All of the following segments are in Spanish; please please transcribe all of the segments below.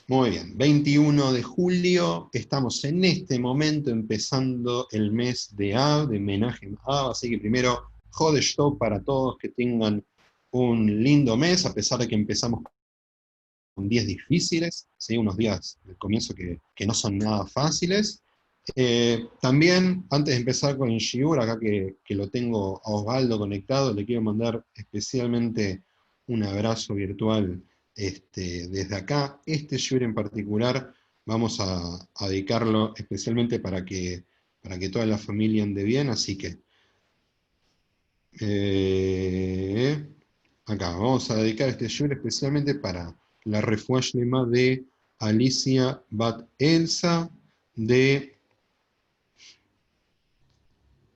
Muy bien, 21 de julio, estamos en este momento empezando el mes de Av, de Menajem Av, así que primero, Jodesh Tov para todos, que tengan un lindo mes, a pesar de que empezamos con días difíciles, ¿sí? Unos días del comienzo que no son nada fáciles. También, antes de empezar con el Shiur, acá que lo tengo a Osvaldo conectado, le quiero mandar especialmente un abrazo virtual desde acá. Este Shiur en particular vamos a dedicarlo especialmente para que toda la familia ande bien, así que eh, acá vamos a dedicar este Shiur especialmente para la refuah shlema de Alicia Bat Elsa, de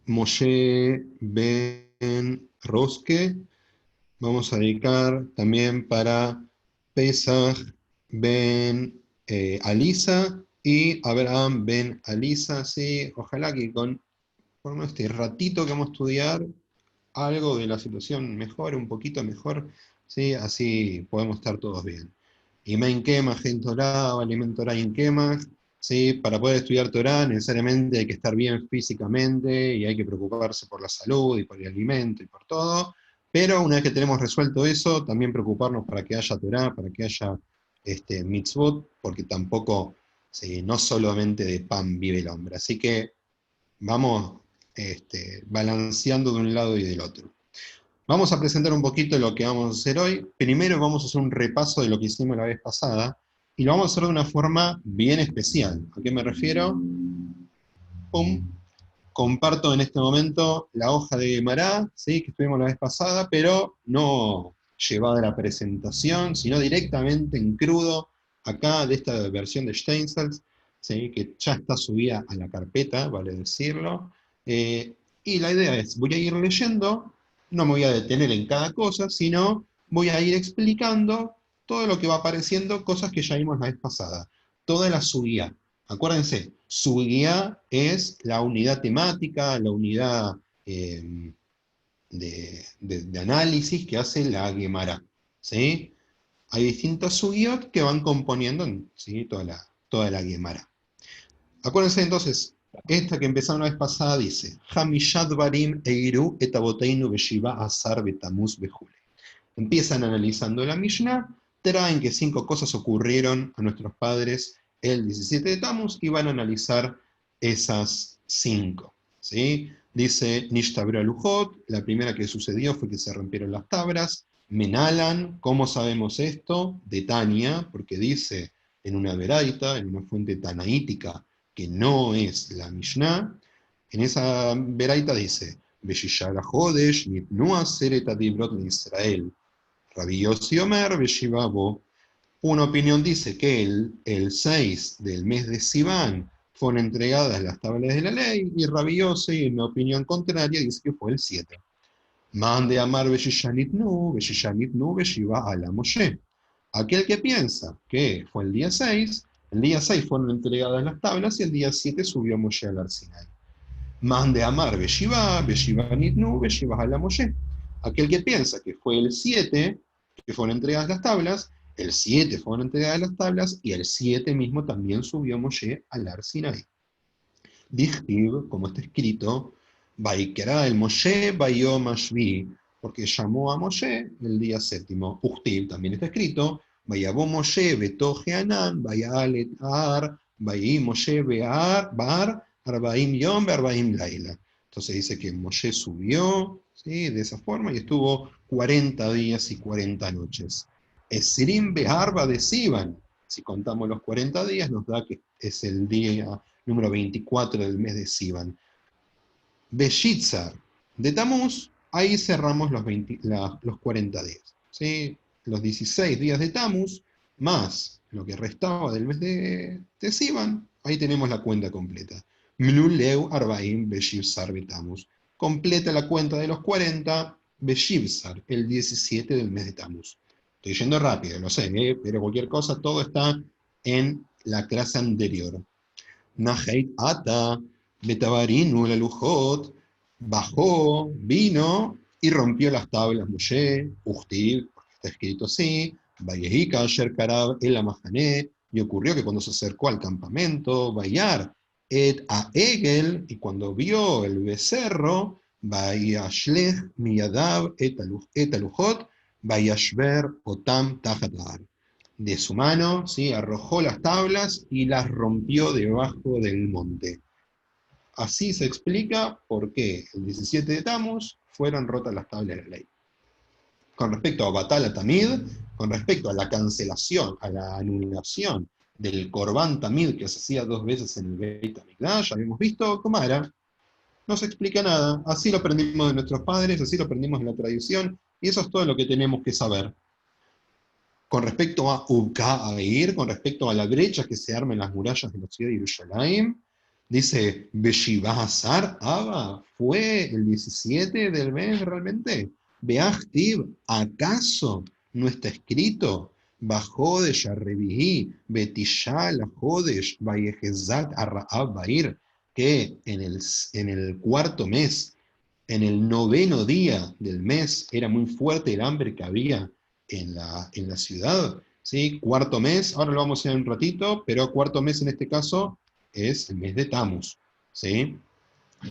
Moshe Ben Roske. Vamos a dedicar también para Pesach Ben Alisa y Abraham Ben Alisa. Sí, ojalá que con este ratito que vamos a estudiar algo de la situación mejore, un poquito mejor, ¿sí? Así podemos estar todos bien. Y Main Kemach en Torah, Alimento Torah en Kemach, ¿sí? Para poder estudiar Torah necesariamente hay que estar bien físicamente y hay que preocuparse por la salud y por el alimento y por todo, pero una vez que tenemos resuelto eso, también preocuparnos para que haya Torah, para que haya mitzvot, porque tampoco, sí, no solamente de pan vive el hombre. Así que vamos balanceando de un lado y del otro. Vamos a presentar un poquito lo que vamos a hacer hoy. Primero vamos a hacer un repaso de lo que hicimos la vez pasada, y lo vamos a hacer de una forma bien especial. ¿A qué me refiero? Pum. Comparto en este momento la hoja de Gemara, ¿sí? Que estuvimos la vez pasada, pero no llevada a la presentación, sino directamente en crudo, acá de esta versión de Steinsaltz, ¿sí? Que ya está subida a la carpeta, vale decirlo. Y la idea es, voy a ir leyendo, no me voy a detener en cada cosa, sino voy a ir explicando todo lo que va apareciendo, cosas que ya vimos la vez pasada. Toda la subida. Acuérdense, su guía es la unidad temática, la unidad de análisis que hace la Gemara, ¿sí? Hay distintos subiot que van componiendo, ¿sí? toda la Gemara. Acuérdense entonces, esta que empezamos la vez pasada dice, Hamishad Barim Eiru etaboteinu beshiva azar betamuz bejule. Empiezan analizando la Mishnah, traen que 5 cosas ocurrieron a nuestros padres el 17 de Tammuz y van a analizar esas 5. ¿Sí? Dice Nishtabra Lujot, la primera que sucedió fue que se rompieron las tablas. Menalan, ¿cómo sabemos esto? De Tania, porque dice en una veraita, en una fuente tanaítica, que no es la Mishnah. En esa veraita dice, Beshishara Hodesh, Nitnu Aseret Adibrot Israel. Rabbi Yossi Omer, Beshivabo. Una opinión dice que el 6 del mes de Sivan fueron entregadas las tablas de la ley, y Rabbi Yossi, en una opinión contraria, dice que fue el 7. Mande Amar Beshishanitnu, Beshiva ala Moshe. Aquel que piensa que fue el día 6 fueron entregadas las tablas y el día 7 subió Moshe al Arsinai. Mande Amar Beshiva Nitnu, Beshiva ala Moshe. Aquel que piensa que fue el 7 que fueron entregadas las tablas, el 7 fueron entregadas las tablas, y el 7 mismo también subió Moshe al Ar Sinai. Dichtiv, como está escrito, Vaikera el Moshe Bayom Ashvi, porque llamó a Moshe el día séptimo. Uchtiv, también está escrito, Vayabó Moshe Betoje Anan, Vayalet Ar, Vayim Moshe Bar, Arbaim Yom, Arbaim Laila. Entonces dice que Moshe subió, ¿sí? De esa forma, y estuvo 40 días y 40 noches. Esirim Beharba de Sivan, si contamos los 40 días, nos da que es el día número 24 del mes de Sivan. Beshitzar de Tamuz, ahí cerramos los 40 días. ¿Sí? Los 16 días de Tamuz, más lo que restaba del mes de Sivan, ahí tenemos la cuenta completa. Mluleu Arbaim Beshivsar Betamuz. Completa la cuenta de los 40, Beshivsar, el 17 del mes de Tamuz. Estoy yendo rápido, lo sé, pero cualquier cosa, todo está en la clase anterior. Naheit Ata, Betabarinu, la Lujot, bajó, vino y rompió las tablas Moshe, Uchtiv, porque está escrito así, Vayehika, Asher Karab, El Amahané, y ocurrió que cuando se acercó al campamento, Bayar et a Egel, y cuando vio el becerro, Bayashlech miyadav et alujot, Bayashber otam tajatar. De su mano, ¿sí? Arrojó las tablas y las rompió debajo del monte. Así se explica por qué el 17 de Tammuz fueron rotas las tablas de la ley. Con respecto a Batal Tamid, con respecto a la cancelación, a la anulación del Corban Tamid que se hacía 2 veces en el Beit HaMikdash, habíamos visto cómo era. No se explica nada. Así lo aprendimos de nuestros padres, así lo aprendimos en la tradición, y eso es todo lo que tenemos que saber. Con respecto a Ukair, con respecto a la brecha que se arma en las murallas de la ciudad de Jerusalén, dice, Beshivah Azar, Abba, ¿fue el 17 del mes realmente? Beachtiv, ¿acaso no está escrito? Bajodesh Arrevihi, Betishal Jodesh, Vayehezat Arraab Bair, que en el cuarto mes, en el 9º día del mes, era muy fuerte el hambre que había en la ciudad, ¿sí? Cuarto mes, ahora lo vamos a ver un ratito, pero cuarto mes en este caso es el mes de Tammuz, ¿sí?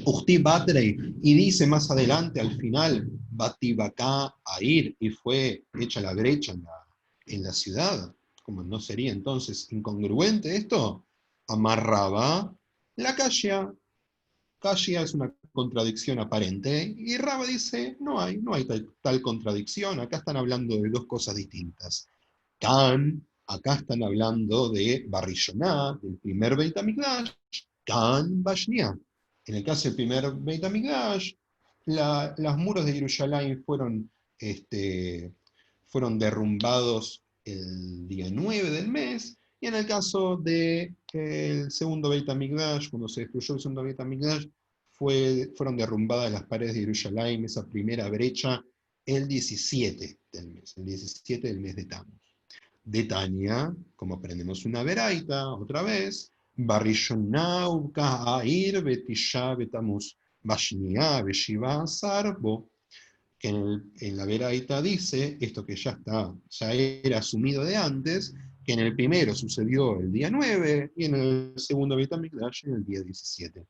Uchti Batrei, y dice más adelante, al final, Batibacá Air, y fue hecha la brecha en la ciudad. ¿Cómo no sería entonces incongruente esto? Amarraba la calle. Kashia es una contradicción aparente, y Raba dice, no hay tal contradicción, acá están hablando de 2 cosas distintas. Kan, acá están hablando de Barrishoná, del primer Beit HaMikdash, Kan Bashnia. En el caso del primer Beit HaMikdash, los muros de Jerusalén fueron derrumbados el día 9 del mes, y en el caso del segundo Beit HaMikdash, cuando se destruyó el segundo Beit HaMikdash, fueron derrumbadas las paredes de Jerusalén, esa primera brecha, el 17 del mes, el 17 del mes de Tammuz. De Tania, como aprendemos una veraita, otra vez, Barishonau Ka'air Betisha Betamuz, Bashnia Beshiva Sarbo, que en la veraita dice, esto que ya era asumido de antes, que en el primero sucedió el día 9 y en el segundo Beit HaMikdash en el día 17.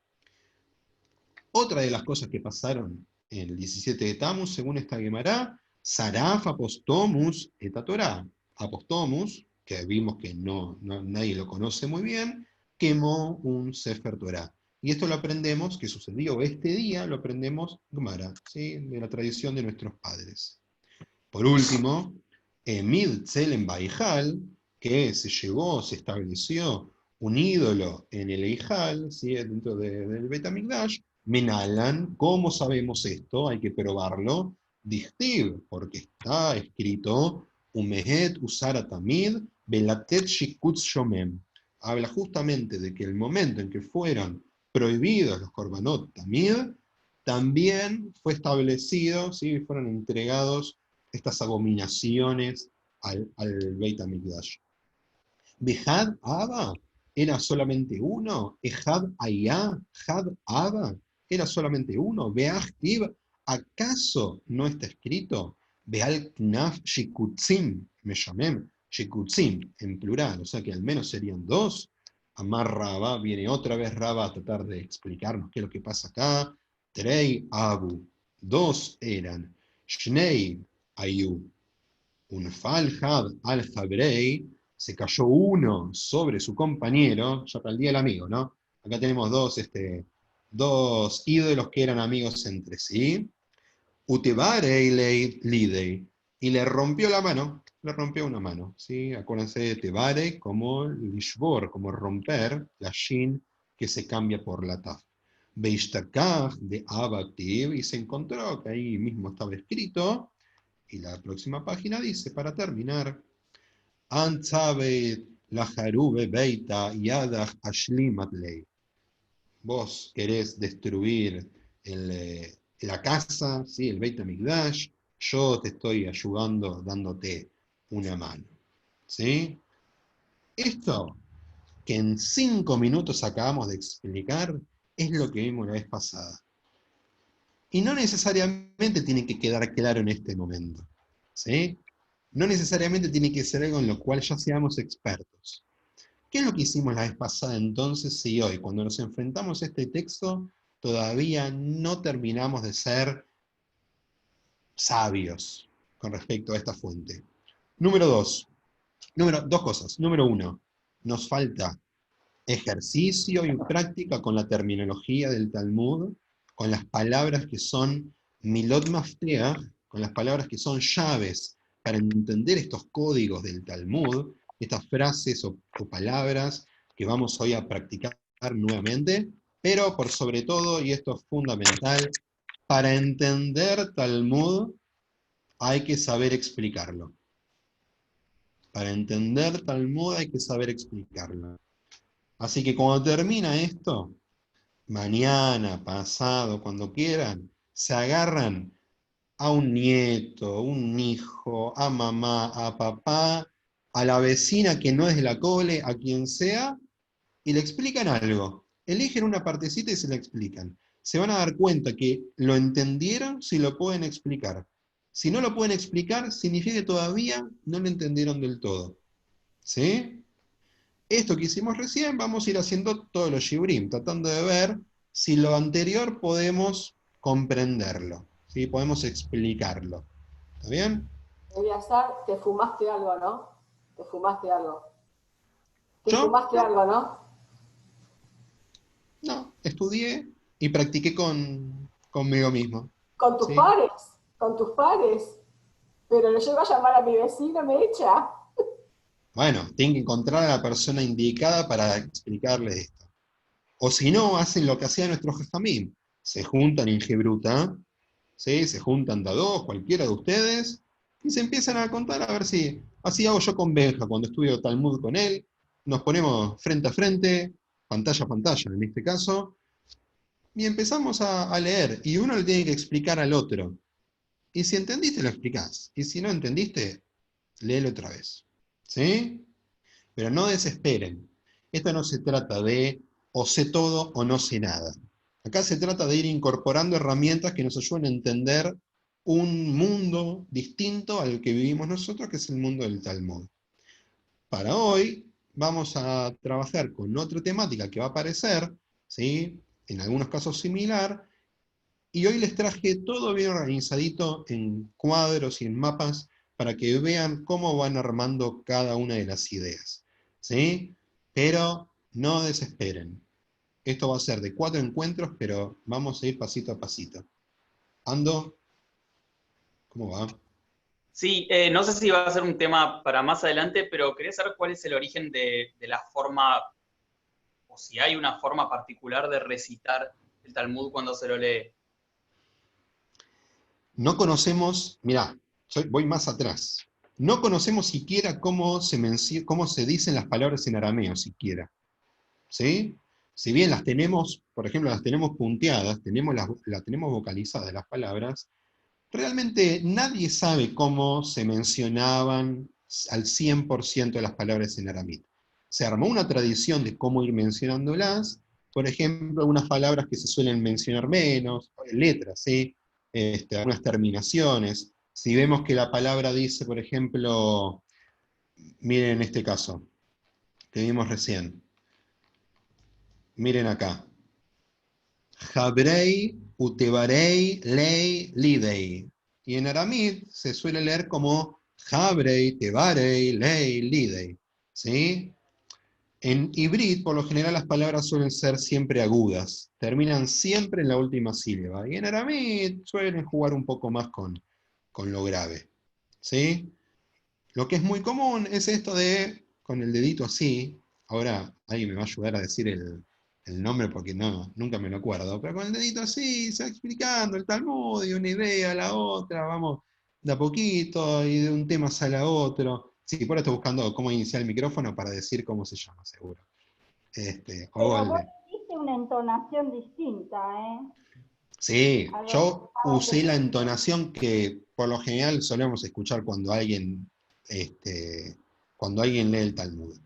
Otra de las cosas que pasaron en el 17 de Tammuz, según esta Gemara, Saraf Apostomus et Torah. Apostomus, que vimos que nadie lo conoce muy bien, quemó un Sefer Torah. Y esto lo aprendemos, que sucedió este día, lo aprendemos Gemara, ¿sí? De la tradición de nuestros padres. Por último, Emid Tselem Baijal, que se estableció un ídolo en el Eijal, ¿sí? Dentro del Bet HaMikdash, Menalan, ¿cómo sabemos esto? Hay que probarlo. Dichtiv, porque está escrito, Umehet Usara Tamid, Belatet Shikutz Shomem. Habla justamente de que el momento en que fueron prohibidos los Korbanot Tamid, también fue establecido, ¿sí? Fueron entregados estas abominaciones al Beit HaMikdash. Behad Abba era solamente uno, Ehad Ayah, Had Abba era solamente uno, Beachtiv, ¿acaso no está escrito? Beal Knaf Shikutzim, me llamé, Shikutzim, en plural, o sea que al menos serían 2. Amar Rabba, viene otra vez Rabba a tratar de explicarnos qué es lo que pasa acá. Trei Abu, 2 eran, Shnei Ayu, un Falhad al-Jabrei, se cayó uno sobre su compañero, ya para el día del amigo, ¿no? Acá tenemos dos ídolos que eran amigos entre sí. Utebarei lidei, y le rompió le rompió una mano, ¿sí? Acuérdense de Tebare como lishbor, como romper, la shin que se cambia por la taf. Beishtakach de Abaktiv, y se encontró que ahí mismo estaba escrito, y la próxima página dice, para terminar, Antzabet la Jarube Beita Yadach Ashlimatlei. Vos querés destruir la casa, ¿sí? El Beit HaMikdash, yo te estoy ayudando dándote una mano. ¿Sí? Esto que en 5 minutos acabamos de explicar es lo que vimos la vez pasada. Y no necesariamente tiene que quedar claro en este momento. ¿Sí? No necesariamente tiene que ser algo en lo cual ya seamos expertos. ¿Qué es lo que hicimos la vez pasada entonces y hoy? Cuando nos enfrentamos a este texto, todavía no terminamos de ser sabios con respecto a esta fuente. Dos cosas. Número uno, nos falta ejercicio y práctica con la terminología del Talmud, con las palabras que son milot mafteach, con las palabras que son llaves para entender estos códigos del Talmud, estas frases o palabras que vamos hoy a practicar nuevamente, pero por sobre todo, y esto es fundamental, para entender Talmud hay que saber explicarlo. Para entender Talmud hay que saber explicarlo. Así que cuando termina esto, mañana, pasado, cuando quieran, se agarran a un nieto, un hijo, a mamá, a papá, a la vecina que no es de la cole, a quien sea, y le explican algo. Eligen una partecita y se la explican. Se van a dar cuenta que lo entendieron si lo pueden explicar. Si no lo pueden explicar, significa que todavía no lo entendieron del todo. ¿Sí? Esto que hicimos recién, vamos a ir haciendo todos los shibrim, tratando de ver si lo anterior podemos comprenderlo, ¿sí? Podemos explicarlo. ¿Está bien? Eleazar, te fumaste algo, ¿no? Te fumaste algo. Te Yo fumaste algo, ¿no? no, estudié y practiqué conmigo mismo. Con tus ¿Sí? pares, con tus pares. Pero lo llevo a llamar a mi vecino, me echa. Bueno, tienen que encontrar a la persona indicada para explicarles esto. O si no, hacen lo que hacía nuestro jajamim. Se juntan en Gebruta, ¿sí? Se juntan de a dos, cualquiera de ustedes, y se empiezan a contar a ver si, así hago yo con Benja, cuando estudio Talmud con él, nos ponemos frente a frente, pantalla a pantalla en este caso, y empezamos a leer, y uno le tiene que explicar al otro. Y si entendiste, lo explicás. Y si no entendiste, léelo otra vez. ¿Sí? Pero no desesperen. Esto no se trata de o sé todo o no sé nada. Acá se trata de ir incorporando herramientas que nos ayuden a entender un mundo distinto al que vivimos nosotros, que es el mundo del Talmud. Para hoy vamos a trabajar con otra temática que va a aparecer, ¿sí? En algunos casos similar, y hoy les traje todo bien organizadito en cuadros y en mapas para que vean cómo van armando cada una de las ideas. ¿Sí? Pero no desesperen. Esto va a ser de 4 encuentros, pero vamos a ir pasito a pasito. Ando, ¿cómo va? Sí, no sé si va a ser un tema para más adelante, pero quería saber cuál es el origen de la forma, o si hay una forma particular de recitar el Talmud cuando se lo lee. No conocemos, mirá, voy más atrás. No conocemos siquiera cómo se dicen las palabras en arameo, siquiera. ¿Sí? Si bien las tenemos, por ejemplo, las tenemos punteadas, las tenemos vocalizadas las palabras, realmente nadie sabe cómo se mencionaban al 100% de las palabras en arameo. Se armó una tradición de cómo ir mencionándolas, por ejemplo, algunas palabras que se suelen mencionar menos, letras, ¿sí? Algunas terminaciones. Si vemos que la palabra dice, por ejemplo, miren en este caso, que vimos recién, miren acá, Jabrei, Utebarei, Lei, Lidei. Y en aramid se suele leer como Jabrei, Tebarei, Lei, Lidei. ¿Sí? En hibrid, por lo general, las palabras suelen ser siempre agudas. Terminan siempre en la última sílaba. Y en aramid suelen jugar un poco más con lo grave. ¿Sí? Lo que es muy común es esto de, con el dedito así, ahora alguien me va a ayudar a decir el nombre porque no, nunca me lo acuerdo, pero con el dedito así, se va explicando el Talmud y una idea a la otra, vamos de a poquito y de un tema sale a otro. Sí, por ahora estoy buscando cómo iniciar el micrófono para decir cómo se llama, seguro. O Pero vos Golde. hiciste una entonación distinta, ¿eh? Sí, A lo que yo acabas de usé la decir. entonación que por lo general solemos escuchar cuando alguien lee el Talmud.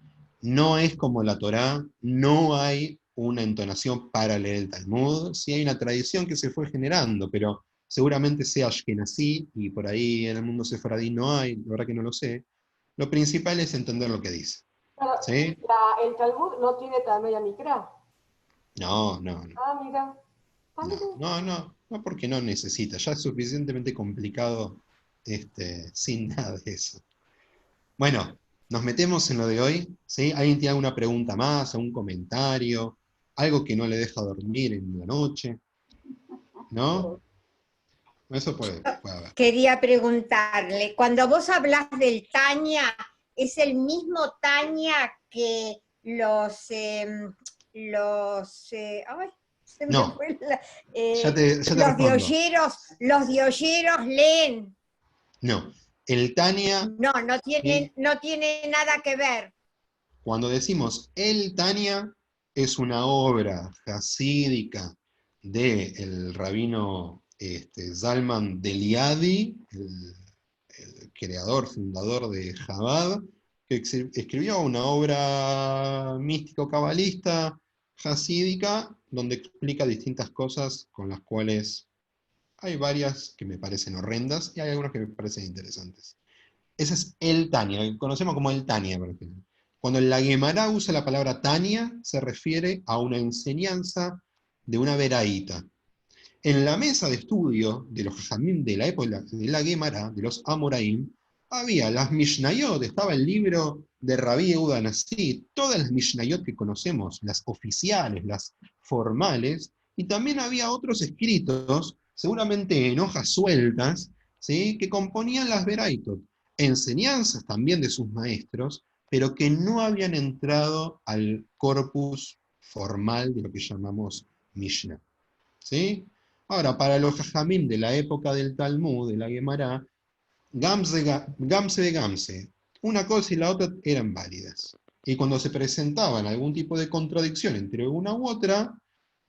No es como la Torá, no hay una entonación para leer el Talmud, sí hay una tradición que se fue generando, pero seguramente sea Ashkenazí, y por ahí en el mundo sefaradí no hay, la verdad que no lo sé. Lo principal es entender lo que dice. Claro, ¿Sí? el Talmud no tiene Talmud Mikra. No, no, no. Ah, mira. Ah, mira. No, porque no necesita. Ya es suficientemente complicado sin nada de eso. Bueno, nos metemos en lo de hoy, ¿sí? ¿Alguien tiene alguna pregunta más, algún comentario, algo que no le deja dormir en la noche? ¿No? Eso puede haber. Quería preguntarle, cuando vos hablas del Tania, ¿es el mismo Tania que ay, se me No, fue ya te respondo. los dioyeros leen? No, el Tania, No, ¿sí? no tiene nada que ver. Cuando decimos el Tania, es una obra hasídica del rabino Zalman de Liadi, el creador, fundador de Chabad, que escribió una obra místico-cabalista hasídica, donde explica distintas cosas con las cuales hay varias que me parecen horrendas y hay algunas que me parecen interesantes. Ese es el Tania, lo que conocemos como el Tania, por ejemplo. Cuando la Guemará usa la palabra Tania, se refiere a una enseñanza de una veraíta. En la mesa de estudio de los Jajamim de la época de la Guemará, de los Amoraim, había las Mishnayot, estaba el libro de Rabí Yehuda Nasi, todas las Mishnayot que conocemos, las oficiales, las formales, y también había otros escritos, seguramente en hojas sueltas, ¿sí?, que componían las Veraitot, enseñanzas también de sus maestros, pero que no habían entrado al corpus formal de lo que llamamos Mishnah. ¿Sí? Ahora, para los jajamim de la época del Talmud, de la Gemara, gamse de gamse, una cosa y la otra eran válidas. Y cuando se presentaban algún tipo de contradicción entre una u otra,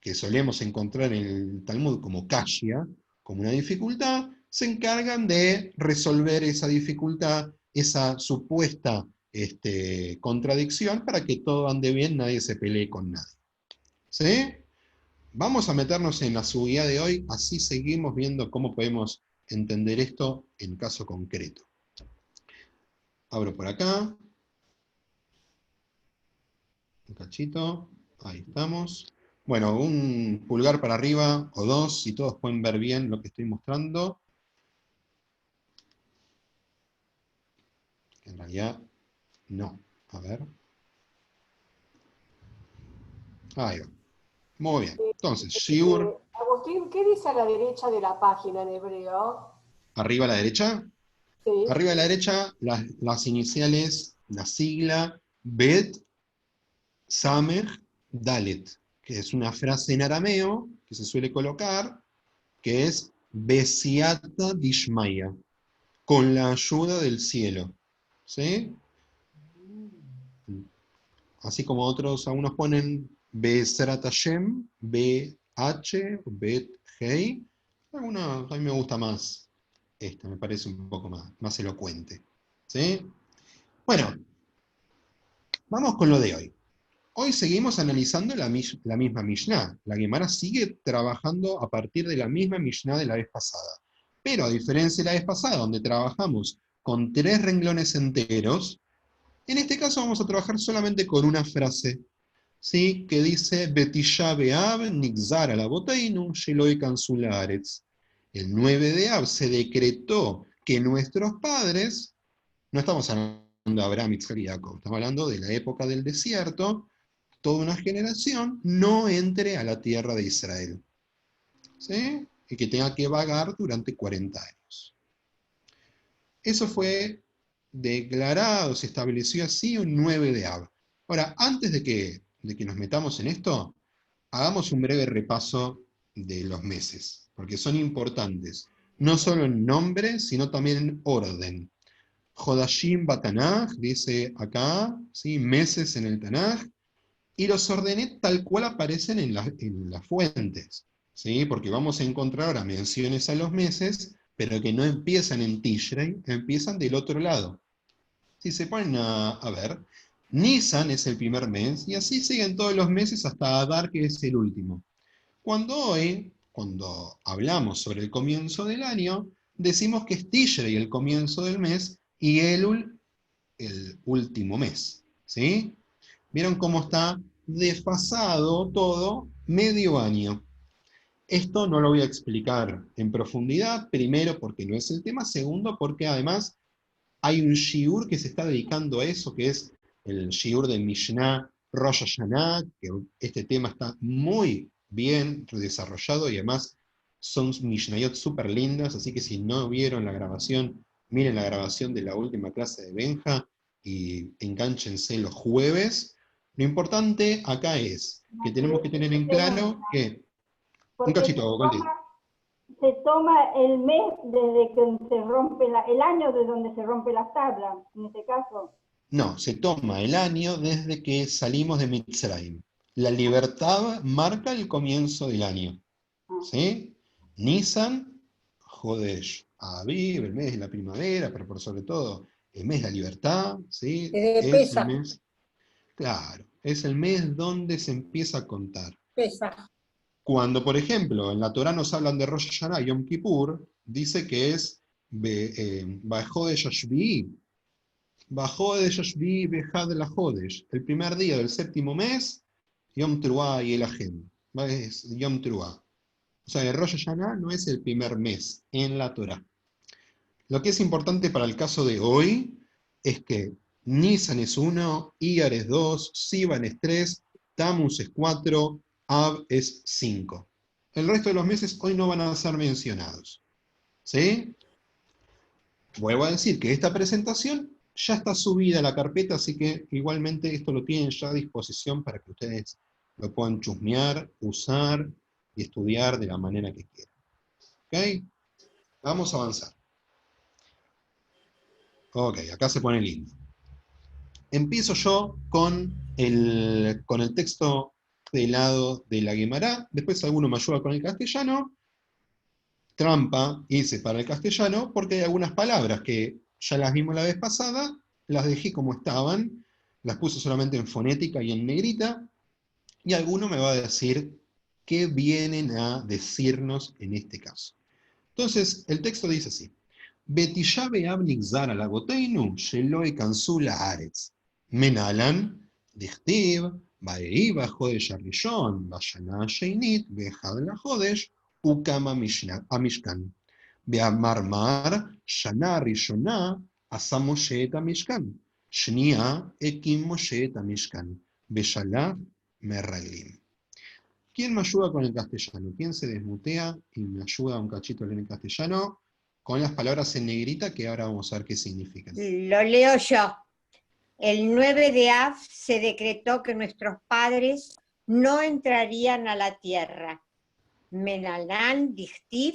que solemos encontrar en el Talmud como kashya, como una dificultad, se encargan de resolver esa dificultad, esa supuesta contradicción, para que todo ande bien, nadie se pelee con nadie. ¿Sí? Vamos a meternos en la subida de hoy, así seguimos viendo cómo podemos entender esto en caso concreto. Abro por acá. Un cachito. Ahí estamos. Bueno, un pulgar para arriba o dos, si todos pueden ver bien lo que estoy mostrando. En realidad, no. A ver. Ahí va. Muy bien. Entonces, Shiur, Agustín, ¿qué dice a la derecha de la página en hebreo? arriba a la derecha. Sí. Arriba a la derecha, las iniciales, la sigla Bet Samer Dalet, que es una frase en arameo que se suele colocar, que es Besiata Dishmaya, con la ayuda del cielo. ¿Sí? Así como otros, algunos ponen Beserat Hashem, BH, Bet Hei. Algunos, a mí me gusta más esta, me parece un poco más elocuente. ¿Sí? Bueno, vamos con lo de hoy. Hoy seguimos analizando la misma Mishnah. La Gemara sigue trabajando a partir de la misma Mishnah de la vez pasada. Pero a diferencia de la vez pasada, donde trabajamos con 3 renglones enteros, en este caso vamos a trabajar solamente con una frase, ¿sí?, que dice Betisha Be'av Nigzar Alaboteinu Sheloi Kansularetz. El 9 de Av se decretó que nuestros padres, no estamos hablando de Abraham, Isaac y Jacob, estamos hablando de la época del desierto, toda una generación no entre a la tierra de Israel, ¿sí?, y que tenga que vagar durante 40 años. Eso fue declarado, se estableció así un 9 de Av. Ahora, antes de que nos metamos en esto, hagamos un breve repaso de los meses, porque son importantes, no solo en nombre, sino también en orden. Jodashim Batanaj, dice acá, ¿sí?, meses en el Tanaj, y los ordené tal cual aparecen en las fuentes, ¿sí?, porque vamos a encontrar ahora menciones a los meses, pero que no empiezan en Tishrei, empiezan del otro lado. Si se ponen a ver, Nisan es el primer mes, y así siguen todos los meses hasta Adar, que es el último. Cuando hablamos sobre el comienzo del año, decimos que es Tishrei el comienzo del mes, y Elul el último mes. ¿sí? ¿Vieron cómo está desfasado todo medio año? Esto no lo voy a explicar en profundidad, primero porque no es el tema, segundo porque además hay un shiur que se está dedicando a eso, que es el shiur de Mishnah Rosh Hashanah, que este tema está muy bien desarrollado y además son Mishnayot súper lindas, así que si no vieron la grabación, miren la grabación de la última clase de Benja y enganchense los jueves. Lo importante acá es que tenemos que tener en claro que... Un Porque cachito, Goldie. se toma el mes desde que se rompe el año de donde se rompe las tablas, en este caso. No, se toma el año desde que salimos de Mitzrayim. La libertad marca el comienzo del año. ¿Sí? Nisan, Jodesh, Aviv, el mes de la primavera, pero por sobre todo el mes de la libertad, ¿sí? Es el mes, claro, es el mes donde se empieza a contar. Cuando, por ejemplo, en la Torá nos hablan de Rosh Hashanah y Yom Kippur, dice que es Bajó de Yashvi'i. Bajó de Yashvi'i Bejad de la Jodesh. El primer día del séptimo mes, Yom Teruah y el Ajem. Es Yom Teruah. O sea, el Rosh Hashanah no es el primer mes en la Torá. Lo que es importante para el caso de hoy es que Nisan es 1, Iyar es 2, Sivan es 3, Tammuz es 4, Av es 5. El resto de los meses hoy no van a ser mencionados. ¿Sí? Vuelvo a decir que esta presentación ya está subida a la carpeta, así que igualmente esto lo tienen ya a disposición para que ustedes lo puedan chusmear, usar y estudiar de la manera que quieran. ¿Ok? Vamos a avanzar. Ok, acá se pone lindo. Empiezo yo con el texto del lado de la Guemará, después alguno me ayuda con el castellano. Trampa hice para el castellano, porque hay algunas palabras que ya las vimos la vez pasada, las dejé como estaban, las puse solamente en fonética y en negrita, y alguno me va a decir qué vienen a decirnos en este caso. Entonces, el texto dice así: Betishá be'av nigzar al agoteinu, shelo ekansu la'aretz. Menalan, dichtiv, ba'ei ba'chodesh harishon, ba'shana hasheinit, be'echad la'chodesh, ukama המishkan. Be'amar mar, shana rishona, asa Moshe et hamishkan. Shnia, ekim Moshe et hamishkan. Be'shalach meraglim. ¿Quién me ayuda con el castellano? ¿Quién se desmutea y me ayuda un cachito a leer en castellano? Con las palabras en negrita que ahora vamos a ver qué significan. Lo leo yo. El 9 de Av se decretó que nuestros padres no entrarían a la tierra. Menalán, Dichtiv,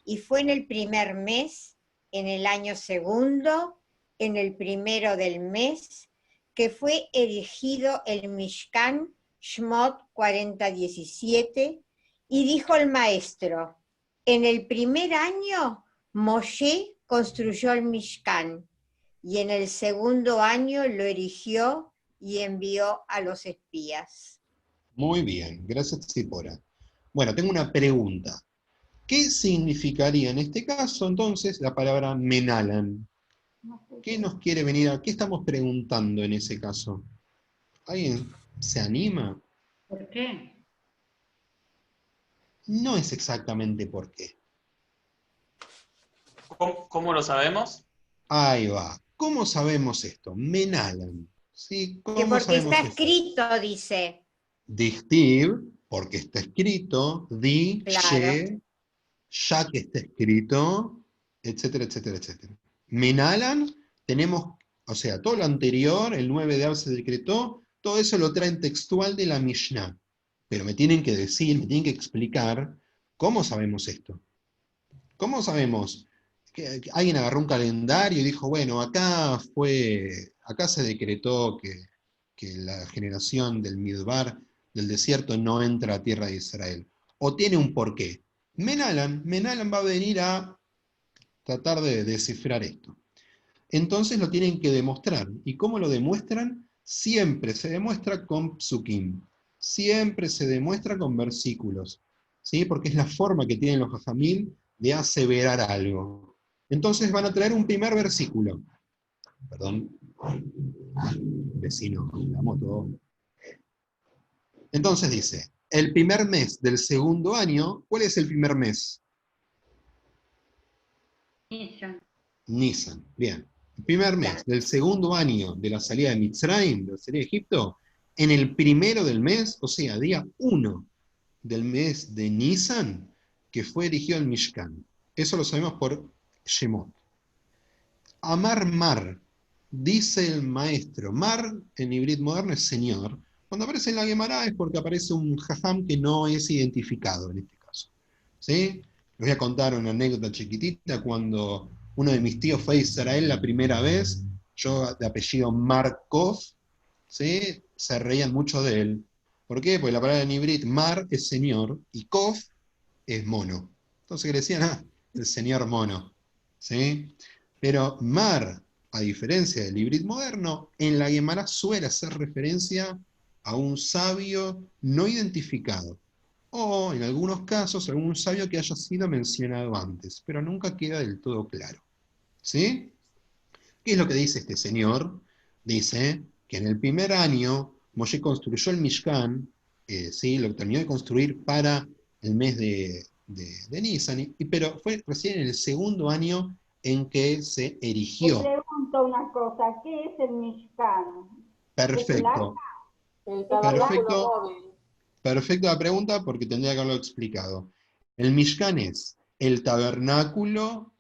y fue en el primer mes, en el año segundo, en el primero del mes, que fue erigido el Mishkan, Shmot 40:17, y dijo el maestro: en el primer año Moshe construyó el Mishkan, y en el segundo año lo erigió y envió a los espías. Muy bien, gracias Zipora. Bueno, tengo una pregunta. ¿Qué significaría en este caso entonces la palabra menalan? ¿Qué nos quiere venir a... ¿Qué estamos preguntando en ese caso? ¿Alguien se anima? ¿Por qué? No es exactamente por qué. ¿Cómo lo sabemos? Ahí va. ¿Cómo sabemos esto? Menalan. ¿Sí? Que ¿Cómo porque sabemos está esto? escrito, dice. Dichtiv, porque está escrito, di, Claro. she, ya que está escrito, etcétera, etcétera, etcétera. Menalan, tenemos, o sea, todo lo anterior, el 9 de Av se decretó, todo eso lo traen textual de la Mishnah. Pero me tienen que decir, me tienen que explicar, ¿cómo sabemos esto? ¿Cómo sabemos? Que alguien agarró un calendario y dijo, bueno, acá se decretó que la generación del Midbar, del desierto, no entra a tierra de Israel. O tiene un porqué. Menalan va a venir a tratar de descifrar esto. Entonces lo tienen que demostrar. ¿Y cómo lo demuestran? Siempre se demuestra con psukim. Siempre se demuestra con versículos. ¿Sí? Porque es la forma que tienen los jajamim de aseverar algo. Entonces van a traer un primer versículo. Perdón, Vecino, la moto. Entonces dice, el primer mes del segundo año, ¿cuál es el primer mes? Nisan, bien. El primer mes del segundo año de la salida de Mitzrayim, de la salida de Egipto, en el primero del mes, o sea, día 1 del mes de Nisan, que fue erigido el Mishkan. Eso lo sabemos por Shemot. Amar Mar, dice el maestro. Mar, en hibrid moderno, es señor. Cuando aparece en la Gemara es porque aparece un jajam que no es identificado en este caso. ¿Sí? Les voy a contar una anécdota chiquitita. Cuando uno de mis tíos fue a Israel la primera vez, yo de apellido Markov, ¿sí? Se reían mucho de él. ¿Por qué? Porque la palabra en hibrid, Mar es señor y Kov es mono. Entonces le decían, el señor mono. ¿Sí? Pero Mar, a diferencia del hibrid moderno, en la Gemara suele hacer referencia a un sabio no identificado. O, en algunos casos, algún sabio que haya sido mencionado antes, pero nunca queda del todo claro. ¿Sí? ¿Qué es lo que dice este señor? Dice que en el primer año Moshe construyó el Mishkan, ¿sí? Lo terminó de construir para el mes de Nisan, pero fue recién en el segundo año en que se Te erigió. pregunto una cosa, ¿qué es el Mishkan? Perfecto. El tabernáculo Perfecto. móvil. Perfecta la pregunta porque tendría que haberlo explicado. El Mishkan es el tabernáculo,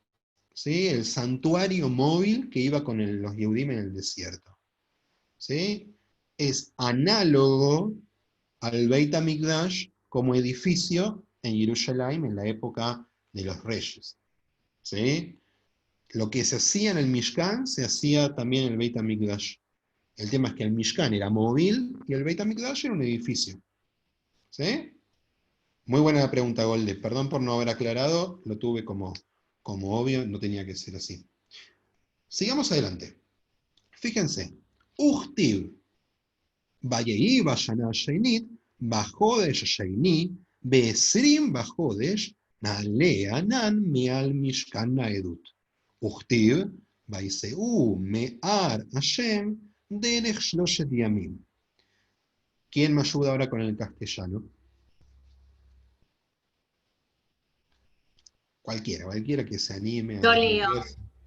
¿sí? El santuario móvil que iba con los Yehudim en el desierto. ¿Sí? Es análogo al Beit HaMikdash como edificio en Jerusalén en la época de los reyes. ¿Sí? Lo que se hacía en el Mishkan se hacía también en el Beit HaMikdash. El tema es que el Mishkan era móvil y el Beit HaMikdash era un edificio. ¿Sí? Muy buena la pregunta, Golde. Perdón por no haber aclarado, lo tuve como obvio, no tenía que ser así. Sigamos adelante. Fíjense. Uchtiv, Vayehi Vashana Sheinit, Bajodesh Sheini, Beesrim Bajodesh, Nale Anan Mial Mishkan Naedut. Uchtiv, Vaiseu Me'ar Hashem, Derech Shloshet Yamim. ¿Quién me ayuda ahora con el castellano? Cualquiera que se anime Yo a leo.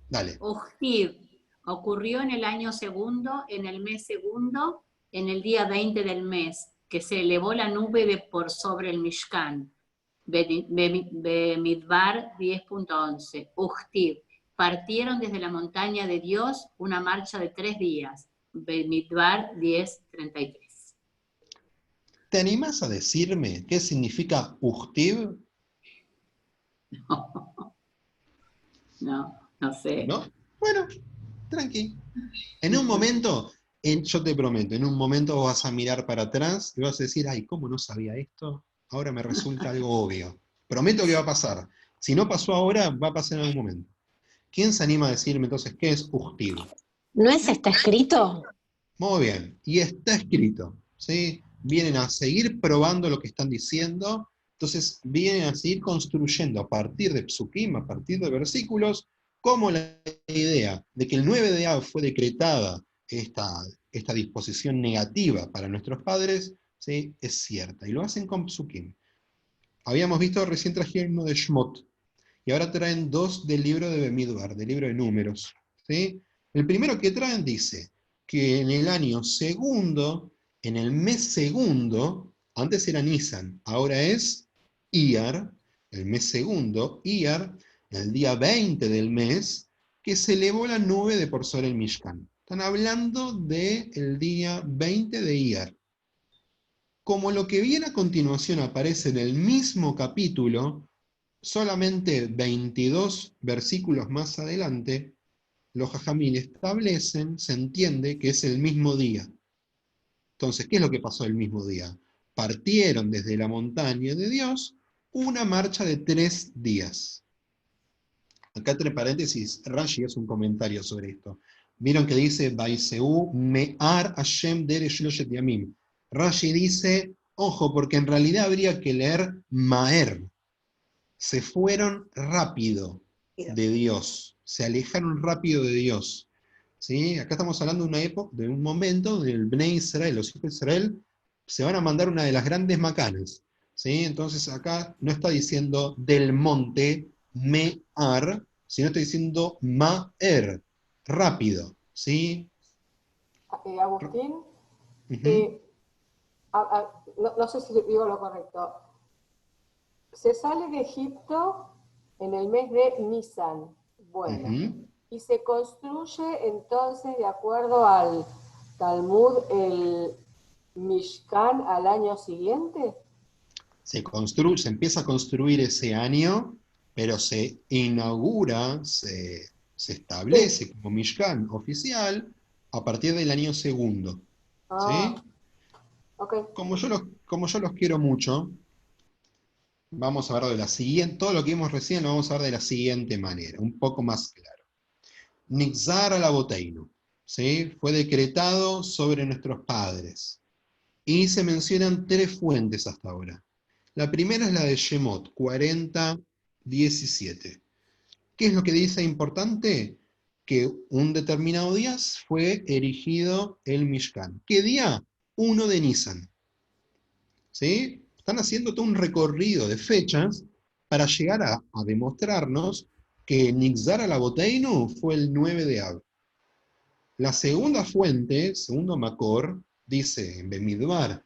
Dale. Ujtiv ocurrió en el año segundo, en el mes segundo, en el día 20 del mes, que se elevó la nube por sobre el Mishkan. Bemidbar 10.11. Ujtiv. Partieron desde la montaña de Dios una marcha de 3 días. Bemidbar 10.33. ¿Te animas a decirme qué significa Uchtiv? No sé. ¿No? Bueno, tranqui. En un momento, yo te prometo, en un momento vos vas a mirar para atrás y vas a decir, ay, ¿cómo no sabía esto? Ahora me resulta algo obvio. Prometo que va a pasar. Si no pasó ahora, va a pasar en algún momento. ¿Quién se anima a decirme entonces qué es Uchtiv? ¿No está escrito? Muy bien, y está escrito, ¿sí? Vienen a seguir probando lo que están diciendo, entonces vienen a seguir construyendo a partir de psukim, a partir de versículos, como la idea de que el 9 de Av fue decretada esta disposición negativa para nuestros padres, ¿sí? Es cierta, y lo hacen con psukim. Habíamos visto, recién trajeron uno de Shmot, y ahora traen 2 del libro de Bemidbar, del libro de Números, ¿sí? El primero que traen dice que en el año segundo, en el mes segundo, antes era Nisan, ahora es Iyar, el mes segundo, Iyar, el día 20 del mes, que se elevó la nube de por sobre el Mishkan. Están hablando del día 20 de Iyar. Como lo que viene a continuación aparece en el mismo capítulo, solamente 22 versículos más adelante, los jajamín establecen, se entiende que es el mismo día. Entonces, ¿qué es lo que pasó el mismo día? Partieron desde la montaña de Dios una marcha de 3 días. Acá entre paréntesis, Rashi hace un comentario sobre esto. Vieron que dice, Baiseu me'ar Hashem derech loshet yamim. Rashi dice, ojo, porque en realidad habría que leer Maer. Se fueron rápido de Dios, se alejaron rápido de Dios. ¿sí? Acá estamos hablando de una época, de un momento donde el Bnei Israel, los hijos de Israel, se van a mandar una de las grandes macanas, ¿sí? Entonces acá no está diciendo del monte Me'ar, sino está diciendo Ma'er, rápido, ¿sí? Agustín, Ujú, no sé si digo lo correcto. Se sale de Egipto en el mes de Nisan. Bueno. ujú. Y se construye entonces, de acuerdo al Talmud, el Mishkan al año siguiente. Se empieza a construir ese año, pero se inaugura, se Sí. establece como Mishkan oficial a partir del año segundo, Ah, ¿sí? ok. Como yo los quiero mucho, vamos a ver de la siguiente, todo lo que vimos recién lo vamos a ver de la siguiente manera, un poco más claro. Nixar al Aboteinu, ¿sí? Fue decretado sobre nuestros padres. Y se mencionan tres fuentes hasta ahora. La primera es la de Shemot, 40:17. ¿Qué es lo que dice importante? Que un determinado día fue erigido el Mishkan. ¿Qué día? 1 de Nisan. ¿Sí? Están haciendo todo un recorrido de fechas para llegar a demostrarnos que Nixar al Aboteinu fue el 9 de Av. La segunda fuente, segundo Makor, dice en Bemidbar,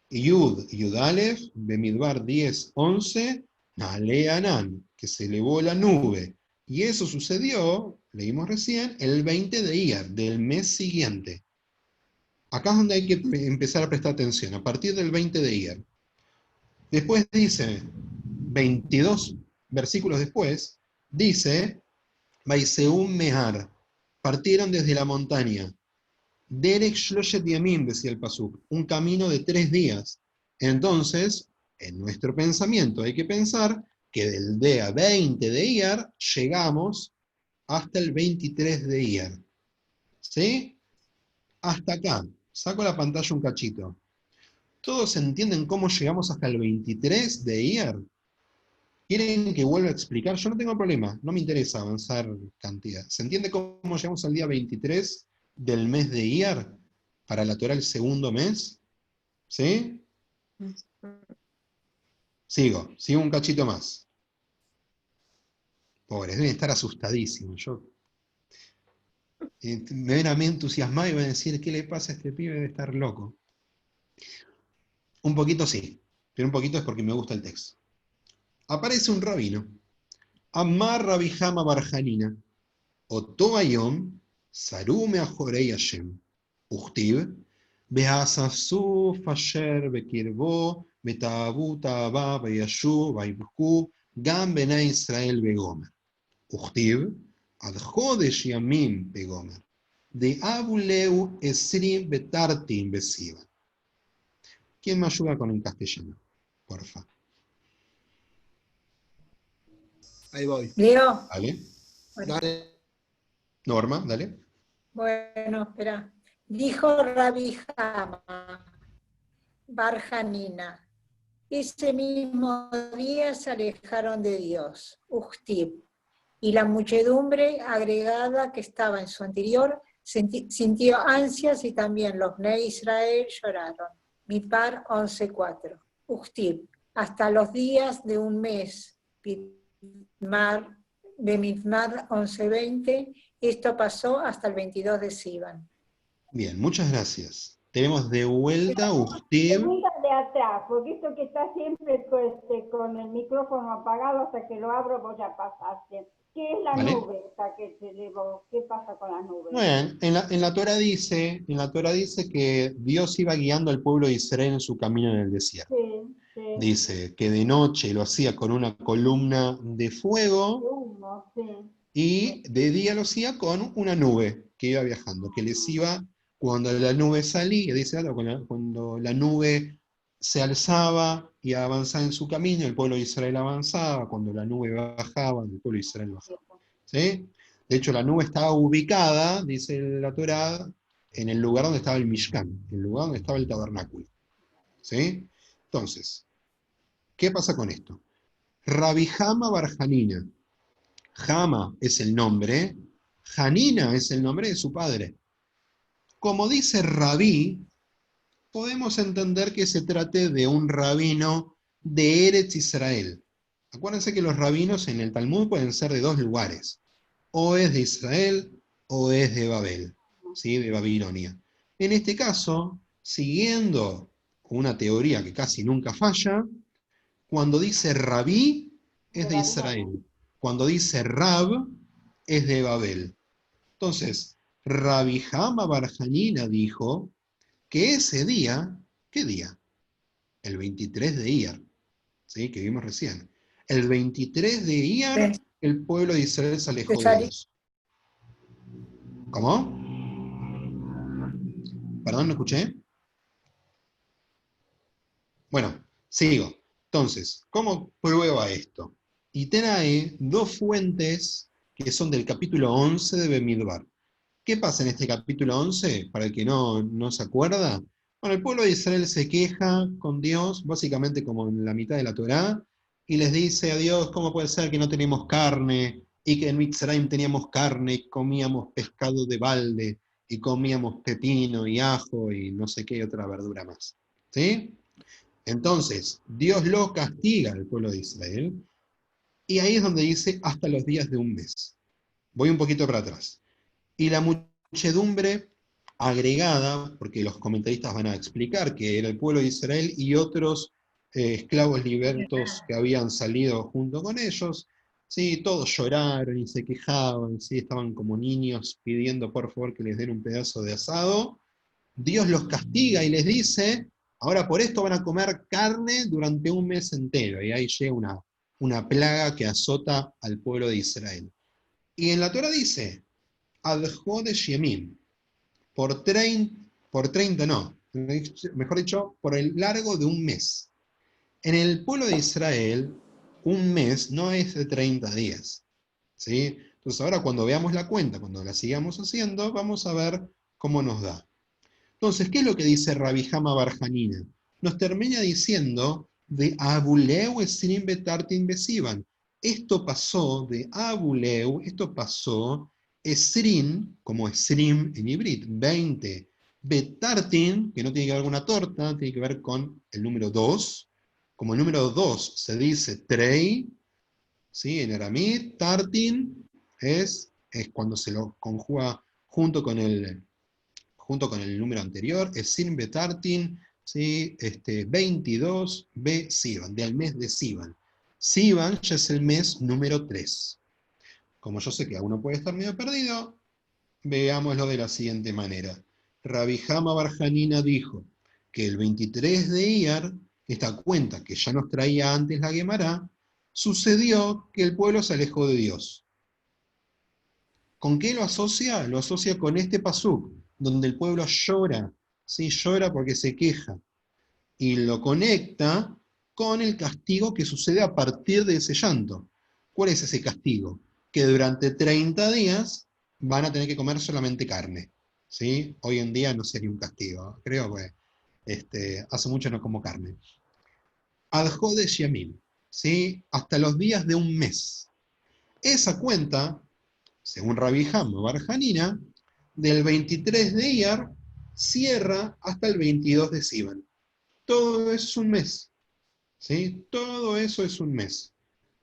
Yud Aleph, Bemidbar 10:11, Nale Anan, que se elevó la nube. Y eso sucedió, leímos recién, el 20 de Iyar, del mes siguiente. Acá es donde hay que empezar a prestar atención, a partir del 20 de Iyar. Después dice, 22 versículos después, dice, Baiseum Mehar, partieron desde la montaña. Derek Shloshet Yamim, decía el Pasuk, un camino de 3 días. Entonces, en nuestro pensamiento hay que pensar que del día 20 de Iyar llegamos hasta el 23 de Iyar. ¿Sí? Hasta acá. Saco la pantalla un cachito. ¿Todos entienden cómo llegamos hasta el 23 de Iyar? ¿Quieren que vuelva a explicar? Yo no tengo problema, no me interesa avanzar cantidad. ¿Se entiende cómo llegamos al día 23 del mes de Iyar para la Torah el segundo mes? ¿Sí? Sigo un cachito más. Pobres, deben estar asustadísimos. Me ven a mí entusiasmado y van a decir, ¿qué le pasa a este pibe? Debe estar loco. Un poquito sí, pero un poquito es porque me gusta el texto. Aparece un rabino, Amar Rabbi Hama Barjanina, Oto Ayom, Sarume Ajorei Hashem, Uchtiv, Beasasuf Asher Bekirbo, Betabu Taba Bayashu Baibku, Gam Bena Israel Begomer. Uchtiv, Ad Chodesh Yamim Begomer. De Abuleu Esrim Betartim Besiva. ¿Quién me ayuda con el castellano? Porfa. Ahí voy. Leo. ¿Vale? Dale. Norma, dale. Bueno, espera. Dijo Rabbi Hama Barjanina. Ese mismo día se alejaron de Dios, Ujtib, y la muchedumbre agregada que estaba en su anterior sintió ansias y también los Bnei Israel lloraron. Mipar 11:4. Ujtib, hasta los días de un mes, de Mipar 11:20, esto pasó hasta el 22 de Sivan. Bien, muchas gracias. Tenemos de vuelta Ujtib. Pregunta de atrás, porque esto que está siempre con el micrófono apagado hasta que lo abro, vos ya pasaste. ¿Qué es la ¿Vale? nube esa que se elevó? ¿Qué pasa con la nube? Bien, en la Torah dice que Dios iba guiando al pueblo de Israel en su camino en el desierto. Sí, sí. Dice que de noche lo hacía con una columna de fuego Humo, sí. y de día lo hacía con una nube que iba viajando, que les iba, cuando la nube salía, dice, cuando la nube se alzaba y avanzaba en su camino, el pueblo de Israel avanzaba, cuando la nube bajaba, el pueblo de Israel bajaba. ¿Sí? De hecho, la nube estaba ubicada, dice la Torá, en el lugar donde estaba el Mishkan, el lugar donde estaba el tabernáculo. ¿Sí? Entonces, ¿qué pasa con esto? Rabbi Hama Barjanina. Hama es el nombre, Hanina es el nombre de su padre. Como dice rabí, podemos entender que se trate de un rabino de Eretz Israel. Acuérdense que los rabinos en el Talmud pueden ser de dos lugares. O es de Israel o es de Babel, ¿sí? De Babilonia. En este caso, siguiendo una teoría que casi nunca falla, cuando dice rabí es de Israel. Cuando dice rab es de Babel. Entonces, Rabbi Hama bar Hanina dijo que ese día, ¿qué día? El 23 de Iyar, ¿sí? Que vimos recién. El 23 de Iyar, el pueblo de Israel se alejó de Dios. ¿Cómo? Perdón, no escuché. Bueno, sigo. Entonces, ¿cómo prueba esto? Y trae dos fuentes que son del capítulo 11 de Bemidbar. ¿Qué pasa en este capítulo 11? Para el que no se acuerda. Bueno, el pueblo de Israel se queja con Dios, básicamente como en la mitad de la Torá, y les dice a Dios, ¿cómo puede ser que no tenemos carne? Y que en Mitzrayim teníamos carne, y comíamos pescado de balde, y comíamos pepino y ajo, y no sé qué otra verdura más. ¿Sí? Entonces, Dios lo castiga al pueblo de Israel, y ahí es donde dice, hasta los días de un mes. Voy un poquito para atrás. Y la muchedumbre agregada, porque los comentaristas van a explicar que era el pueblo de Israel y otros esclavos libertos que habían salido junto con ellos, ¿sí? Todos lloraron y se quejaban, ¿sí? Estaban como niños pidiendo por favor que les den un pedazo de asado. Dios los castiga y les dice, ahora por esto van a comer carne durante un mes entero, y ahí llega una plaga que azota al pueblo de Israel. Y en la Torah dice, Adjodesh Yemim, por 30 no, mejor dicho, por el largo de un mes. En el pueblo de Israel, un mes no es de 30 días. ¿Sí? Entonces ahora cuando veamos la cuenta, cuando la sigamos haciendo, vamos a ver cómo nos da. Entonces, ¿qué es lo que dice Rabbi Hama bar Hanina? Nos termina diciendo de Abuleu Esrim Betartin Besivan. Esto pasó de Abuleu, esto pasó Esrim, como Esrim en Ibrit, 20. Betartin, que no tiene que ver con una torta, tiene que ver con el número 2. Como el número 2 se dice Trei, ¿sí? En aramí, Tartin es cuando se lo conjuga junto con el número anterior, Esrim Betartin, ¿sí? 22 B Sivan, del mes de Sivan. Sivan ya es el mes número 3. Como yo sé que uno puede estar medio perdido, veámoslo de la siguiente manera. Rabbi Hama bar Hanina dijo que el 23 de Iyar, esta cuenta que ya nos traía antes la Gemara, sucedió que el pueblo se alejó de Dios. ¿Con qué lo asocia? Lo asocia con este pasuk, donde el pueblo llora, ¿sí? Llora porque se queja, y lo conecta con el castigo que sucede a partir de ese llanto. ¿Cuál es ese castigo? Que durante 30 días van a tener que comer solamente carne, ¿sí? Hoy en día no sería un castigo, creo que hace mucho no como carne. Adjodesh Yamim, ¿sí? Hasta los días de un mes. Esa cuenta, según Rabbi Hama bar Hanina, del 23 de Iyar cierra hasta el 22 de Sivan. Todo eso es un mes. ¿Sí? Todo eso es un mes.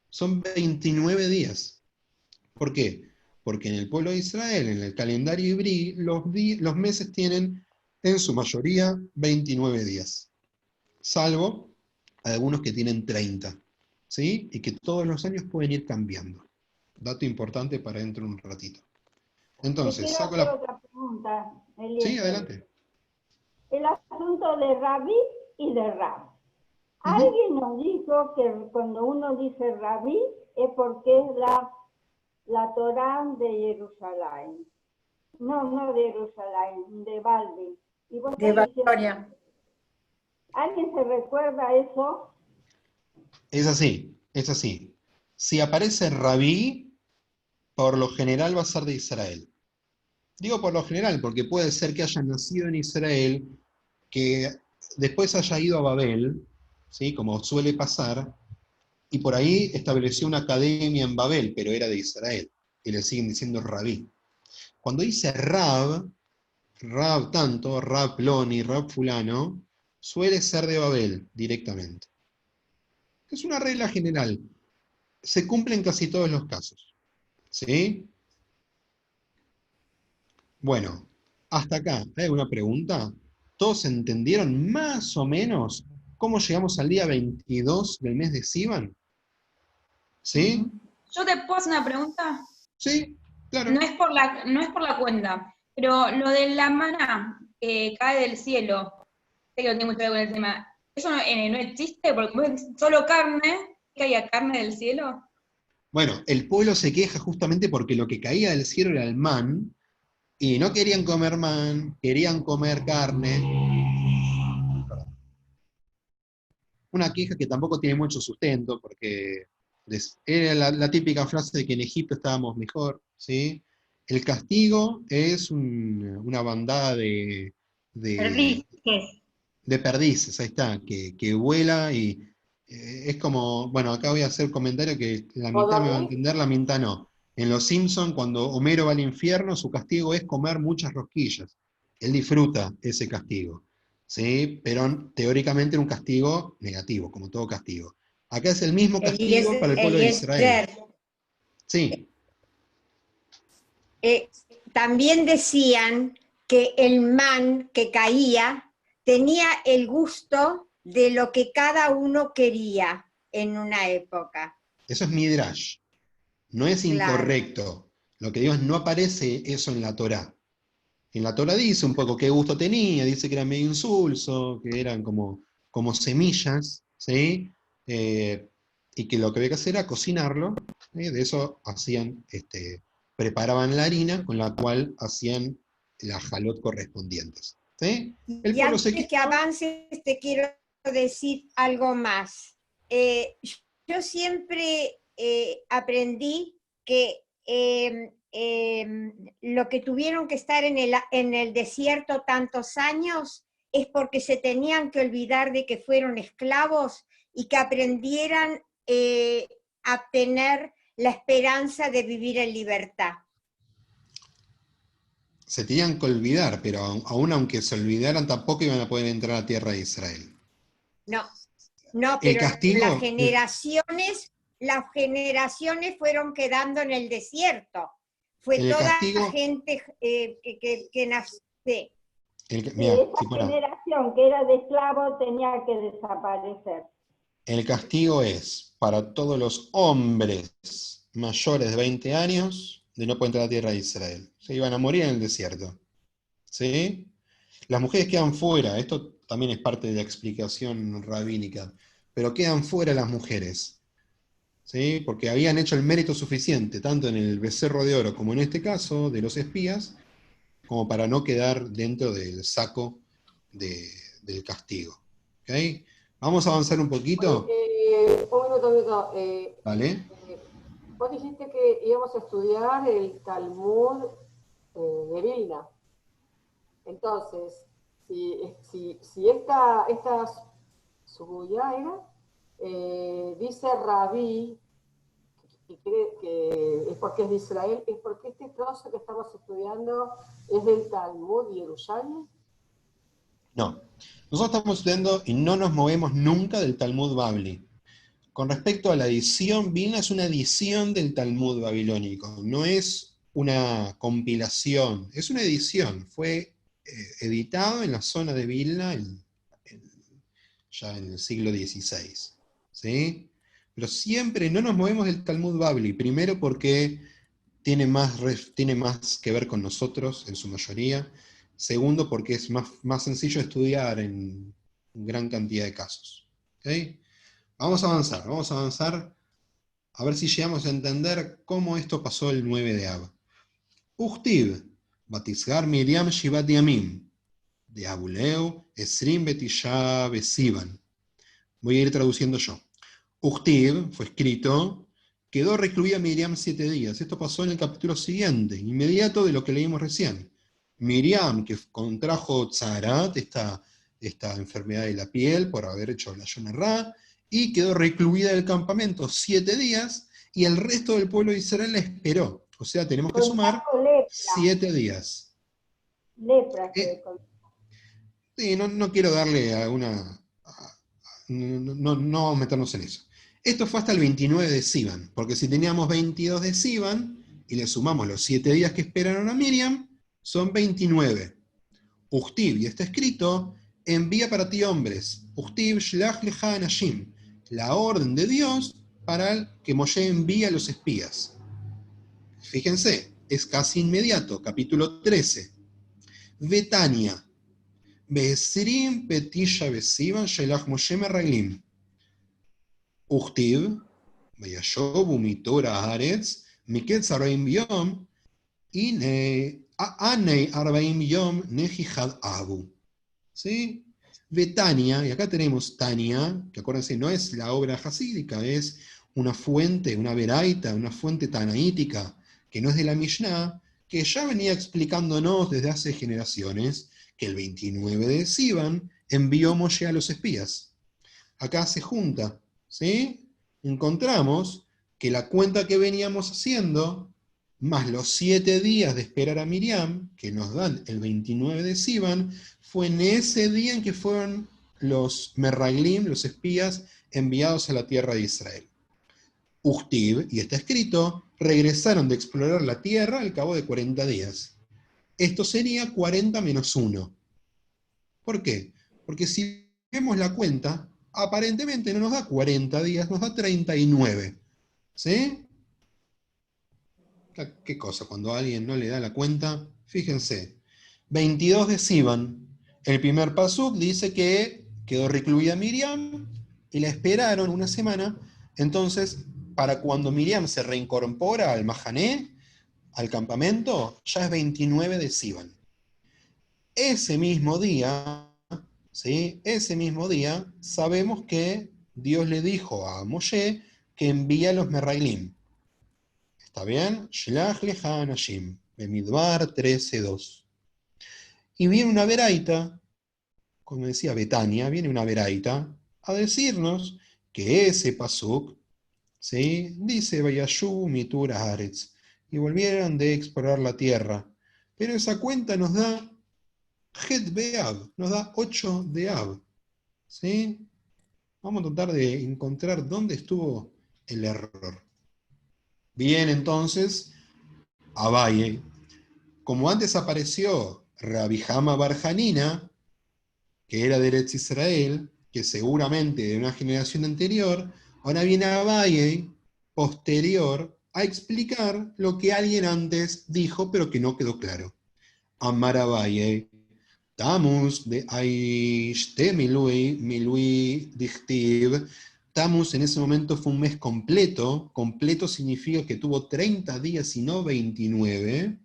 Son 29 días. ¿Por qué? Porque en el pueblo de Israel, en el calendario ibrí, los meses tienen en su mayoría 29 días. Salvo algunos que tienen 30. ¿Sí? Y que todos los años pueden ir cambiando. Dato importante para dentro de un ratito. Entonces, saco otra pregunta, Eliezer. Sí, adelante. El asunto de Rabí y de Rab. Alguien nos dijo que cuando uno dice Rabí es porque es la Torá de Jerusalén. No de Jerusalén, de Balde. De Babilonia. ¿Alguien se recuerda eso? Es así, es así. Si aparece Rabí, por lo general va a ser de Israel. Digo por lo general, porque puede ser que haya nacido en Israel, que después haya ido a Babel, ¿sí? Como suele pasar, y por ahí estableció una academia en Babel, pero era de Israel, y le siguen diciendo Rabí. cuando dice Rab tanto, Rab Ploni, Rab Fulano, suele ser de Babel directamente. Es una regla general. Se cumple en casi todos los casos. ¿Sí? Bueno, hasta acá, ¿hay alguna pregunta? ¿Todos entendieron más o menos cómo llegamos al día 22 del mes de Sivan? ¿Sí? Yo te puedo hacer una pregunta. Sí, claro. No es por la cuenta, pero lo de la maná que cae del cielo, sé que no tiene mucho que ver con el tema, ¿eso no existe? Porque como es solo carne, ¿que haya carne del cielo? Bueno, el pueblo se queja justamente porque lo que caía del cielo era el man, y no querían comer man, querían comer carne. Una queja que tampoco tiene mucho sustento, porque era la típica frase de que en Egipto estábamos mejor, ¿sí? El castigo es una bandada de perdices, ahí está, que vuela y es como, bueno, acá voy a hacer comentario que la mitad me va a entender, la mitad no. En Los Simpson, cuando Homero va al infierno, su castigo es comer muchas rosquillas. Él disfruta ese castigo, ¿sí? Pero teóricamente era un castigo negativo, como todo castigo. Acá es el mismo castigo para el pueblo de Israel. Sí. También decían que el man que caía tenía el gusto de lo que cada uno quería en una época. Eso es Midrash. No es incorrecto. Claro. Lo que digo es, no aparece eso en la Torá. En la Torá dice un poco qué gusto tenía, dice que era medio insulso, que eran como semillas, ¿sí? Y que lo que había que hacer era cocinarlo, ¿sí? De eso hacían, preparaban la harina con la cual hacían las jalot correspondientes. ¿Sí? Y antes que avances te quiero decir algo más. Yo siempre aprendí que lo que tuvieron que estar en el desierto tantos años es porque se tenían que olvidar de que fueron esclavos y que aprendieran a tener la esperanza de vivir en libertad. Se tenían que olvidar, pero aún aunque se olvidaran, tampoco iban a poder entrar a la tierra de Israel. No, pero las generaciones fueron quedando en el desierto. Fue toda la gente que nació. Esa generación que era de esclavos tenía que desaparecer. El castigo es para todos los hombres mayores de 20 años de no poder entrar a la tierra de Israel. Se iban a morir en el desierto. ¿Sí? Las mujeres quedan fuera, esto también es parte de la explicación rabínica, pero quedan fuera las mujeres. ¿Sí? Porque habían hecho el mérito suficiente, tanto en el becerro de oro como en este caso, de los espías, como para no quedar dentro del saco del castigo. ¿Okay? Vamos a avanzar un poquito. Un minuto. ¿Vale? Vos dijiste que íbamos a estudiar el Talmud de Vilna. Entonces, si esta subuya era, dice Rabí, que es porque es de Israel, es porque este trozo que estamos estudiando es del Talmud de Yerushalmi. No, nosotros estamos estudiando y no nos movemos nunca del Talmud Babli. Con respecto a la edición, Vilna es una edición del Talmud babilónico, no es una compilación, es una edición. Fue editado en la zona de Vilna ya en el siglo XVI. ¿Sí? Pero siempre no nos movemos del Talmud Babli, primero porque tiene más que ver con nosotros en su mayoría, segundo porque es más sencillo estudiar en gran cantidad de casos. ¿Okay? Vamos a avanzar, a ver si llegamos a entender cómo esto pasó el 9 de Ab. Uchtiv, Batisgar Miriam Shivat Yamim, de Abuleu, Esrim Betisha Besivan. Voy a ir traduciendo yo. Uchtiv, fue escrito, quedó recluida Miriam 7 días. Esto pasó en el capítulo siguiente, inmediato de lo que leímos recién. Miriam, que contrajo Tzarat, esta enfermedad de la piel, por haber hecho la Yonah Ra, y quedó recluida del campamento 7 días, y el resto del pueblo de Israel la esperó. O sea, tenemos que sumar... 7 días. Lepra. Sí, no quiero darle alguna... No vamos a meternos en eso. Esto fue hasta el 29 de Sivan, porque si teníamos 22 de Sivan, y le sumamos los 7 días que esperaron a Miriam, son 29. Uchtib, y está escrito, envía para ti hombres. Uchtib shlach lecha anashim, la orden de Dios para que Moshe envíe a los espías. Fíjense, es casi inmediato, capítulo 13. Betania, Be'esrim petisha besivan shelach Moshe meraglim. Uchtib, vayashobu mitora haaretz, miketz 40 yom, anei 40 yom nehijad abu. ¿Sí? Betania, y acá tenemos Tania, que acuérdense, no es la obra hasídica, es una fuente, una veraita, una fuente tanaítica, que no es de la Mishnah, que ya venía explicándonos desde hace generaciones que el 29 de Sivan envió Moshe a los espías. Acá se junta, ¿sí? Encontramos que la cuenta que veníamos haciendo, más los 7 días de esperar a Miriam, que nos dan el 29 de Sivan, fue en ese día en que fueron los meraglim, los espías, enviados a la tierra de Israel. Uchtib, y está escrito, regresaron de explorar la tierra al cabo de 40 días. Esto sería 40 menos 1. ¿Por qué? Porque si vemos la cuenta, aparentemente no nos da 40 días, nos da 39. ¿Sí? ¿Qué cosa? Cuando a alguien no le da la cuenta, fíjense, 22 de Sivan, el primer pasuk dice que quedó recluida Miriam y la esperaron una semana, entonces para cuando Miriam se reincorpora al Mahané, al campamento, ya es 29 de Sivan. Ese mismo día, ¿sí? Ese mismo día, sabemos que Dios le dijo a Moshe que envía a los meraglim. ¿Está bien? Shlach lecha anashim, Bemidbar 13:2. Y viene una veraita, como decía Betania, viene una veraita a decirnos que ese pasuk, ¿sí? Dice, Vayashu mitur haaretz, y volvieron de explorar la tierra. Pero esa cuenta nos da Het Be'av, nos da 8 de Av. ¿Sí? Vamos a tratar de encontrar dónde estuvo el error. Bien, entonces, Abaye. Como antes apareció Rabbi Hama bar Hanina, que era de Eretz Israel, que seguramente de una generación anterior, ahora viene Abaye, posterior, a explicar lo que alguien antes dijo, pero que no quedó claro. Amar Abaye, Tamus de Aishte Milui Dichtiv. Tamus en ese momento fue un mes completo. Completo significa que tuvo 30 días y no 29.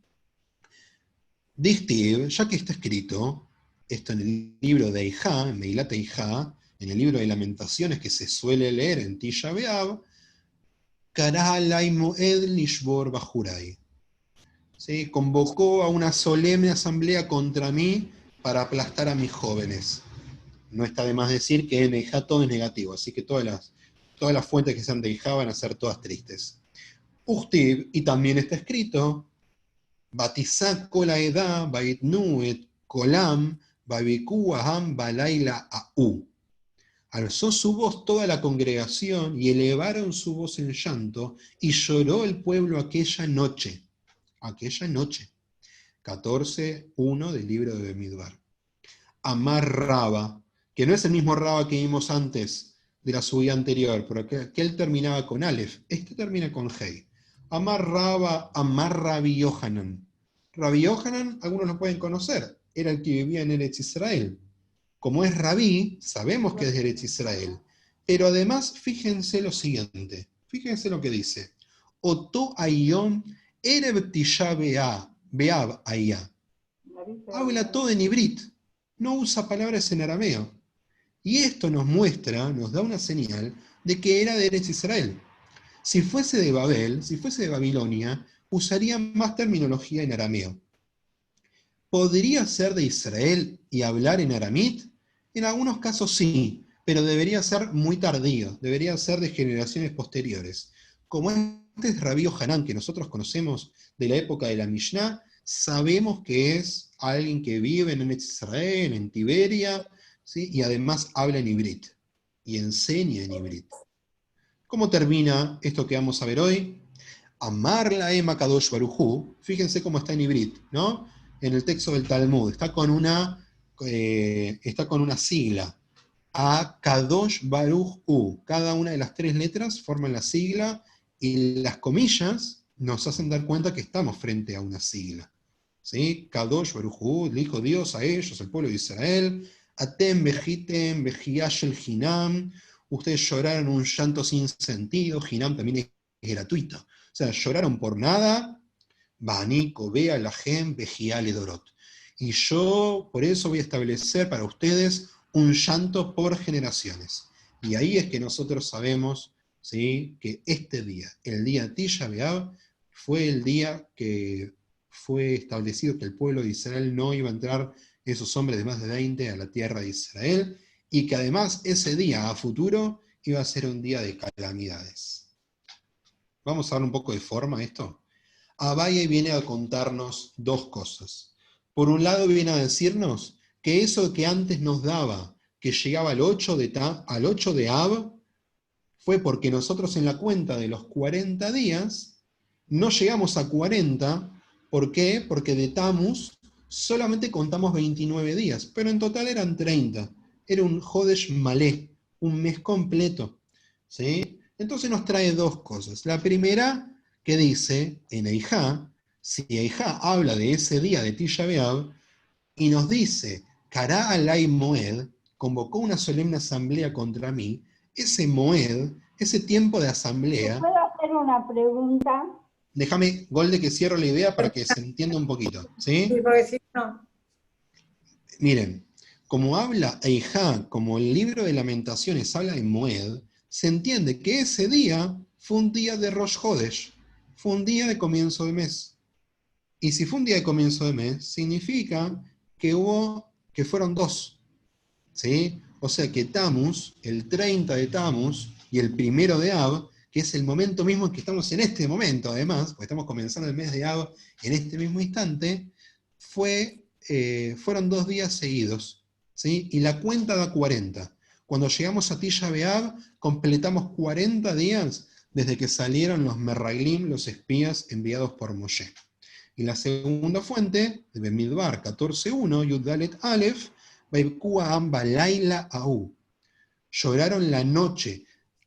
Dichtiv, ya que está escrito, esto en el libro de Eijá, en Meilat Eijá, en el libro de Lamentaciones que se suele leer en Tisha B'Av, Kará Alay Moed Lishbor Bajuray. ¿Sí? Convocó a una solemne asamblea contra mí para aplastar a mis jóvenes. No está de más decir que en Eijá todo es negativo, así que todas las fuentes que sean de Eijá van a ser todas tristes. Uchtib, y también está escrito, Batizak kol haedá, baitnu et kolam, babiku aham balayla au. Alzó su voz toda la congregación y elevaron su voz en llanto, y lloró el pueblo aquella noche. Aquella noche. 14:1 del libro de Bemidbar. Amar Raba, que no es el mismo Raba que vimos antes de la subida anterior, porque aquel terminaba con Aleph, este termina con Hei. Amar Raba, Amar Rabbi Yohanan. Rabbi Yohanan, algunos lo pueden conocer, era el que vivía en Eretz Israel. Como es Rabí, sabemos que es de Eretz Israel. Pero además, fíjense lo siguiente, fíjense lo que dice. Oto ayom ereb tisha be'av ayá. Habla todo en ibrit, no usa palabras en arameo. Y esto nos muestra, nos da una señal de que era de Eretz Israel. Si fuese de Babel, si fuese de Babilonia, usaría más terminología en arameo. ¿Podría ser de Israel y hablar en aramit? En algunos casos sí, pero debería ser muy tardío, debería ser de generaciones posteriores. Como este es Rabbi Yohanan, que nosotros conocemos de la época de la Mishnah, Sabemos que es alguien que vive en Israel, en Tiberia, ¿sí? Y además habla en ibrit, y enseña en ibrit. ¿Cómo termina esto que vamos a ver hoy? Amar la Ema Kadosh Baruj Hu, fíjense cómo está en ibrit, ¿no? En el texto del Talmud, está con una sigla, a Kadosh Baruj Hu. Cada una de las tres letras forman la sigla, y las comillas nos hacen dar cuenta que estamos frente a una sigla. ¿Sí? Kadosh Baruj Hu, le dijo Dios a ellos, al pueblo de Israel, Atem bejitem bejiash el hinam, ustedes lloraron un llanto sin sentido, hinam también es gratuito. O sea, lloraron por nada, Bani, Kobea, Lahem, Bejiale, Dorot. Y yo por eso voy a establecer para ustedes un llanto por generaciones. Y ahí es que nosotros sabemos, ¿sí?, que este día, el día Tisha B'Av, fue el día que fue establecido que el pueblo de Israel no iba a entrar, esos hombres de más de 20, a la tierra de Israel, y que además ese día a futuro iba a ser un día de calamidades. Vamos a dar un poco de forma a esto. Abaye viene a contarnos dos cosas. Por un lado viene a decirnos que eso que antes nos daba, que llegaba al 8 de Av, fue porque nosotros en la cuenta de los 40 días no llegamos a 40. ¿Por qué? Porque de Tammuz solamente contamos 29 días, pero en total eran 30. Era un Jodesh Malé, un mes completo. ¿Sí? Entonces nos trae dos cosas. La primera, que dice en Eijá, si Eijá habla de ese día de Tisha B'Av, y nos dice, Kará alay Moed, convocó una solemne asamblea contra mí, ese Moed, ese tiempo de asamblea... ¿Puedo hacer una pregunta? Déjame, Golde, que cierro la idea para que se entienda un poquito, ¿sí? Sí, porque si no. Miren, como habla Eijá, como el libro de Lamentaciones habla en Moed, se entiende que ese día fue un día de Rosh Hodesh, fue un día de comienzo de mes. Y si fue un día de comienzo de mes, significa que fueron dos, ¿sí? O sea que Tammuz, el 30 de Tammuz y el 1 de Av, que es el momento mismo en que estamos en este momento, además, porque estamos comenzando el mes de Av en este mismo instante, fueron 2 días seguidos, ¿sí? Y la cuenta da 40. Cuando llegamos a Tisha B'Av, completamos 40 días desde que salieron los Merraglim, los espías enviados por Moshe. Y la segunda fuente, de Bemidbar 14.1, Yuddalet Aleph, Baibkua Amba Laila Aú. Lloraron la noche.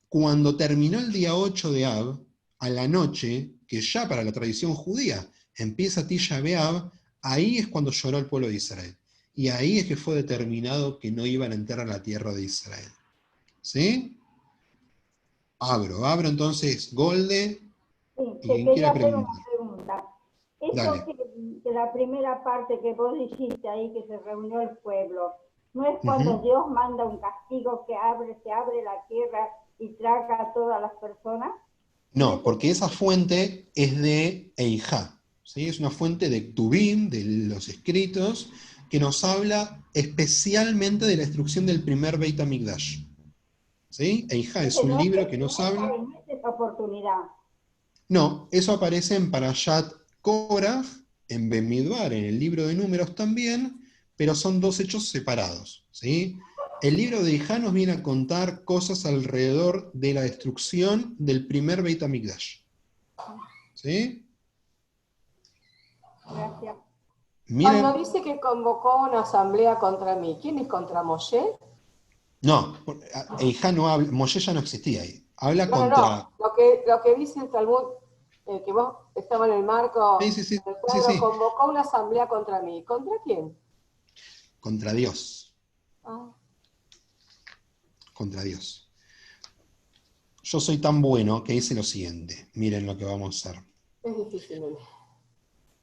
Cuando terminó el día 8 de Av, a la noche, que ya para la tradición judía empieza Tisha B'Av, ahí es cuando lloró el pueblo de Israel. Y ahí es que fue determinado que no iban a entrar a la tierra de Israel. ¿Sí? Abro entonces, Golde. Sí, Y te quien quería quiera hacer una preguntar. pregunta. Eso Dale. que la primera parte que vos dijiste ahí, que se reunió el pueblo, ¿no es cuando Ujú. Dios manda un castigo que se abre la tierra y traga a todas las personas? No, porque esa fuente es de Eijá, ¿sí? Es una fuente de Ktubim, de los escritos, que nos habla especialmente de la destrucción del primer Beit HaMikdash. ¿Sí? Eijá es un libro que nos habla... No es esa oportunidad. No, eso aparece en Parashat Korach, en Bemidbar, en el libro de Números también, pero son dos hechos separados, ¿sí? El libro de Eijá nos viene a contar cosas alrededor de la destrucción del primer Beit HaMikdash. ¿Sí? Gracias. Miren, Cuando dice que convocó una asamblea contra mí, ¿quién es contra Moshe? no, Eijá no habla, Moshe ya no existía ahí. Habla contra... No. Lo que dice el Talmud, que vos estabas en el marco Sí. del cuadro, convocó una asamblea contra mí. ¿Contra quién? Contra Dios. Ah. Contra Dios. Yo soy tan bueno que hice lo siguiente. Miren lo que vamos a hacer. Es difícil, nene.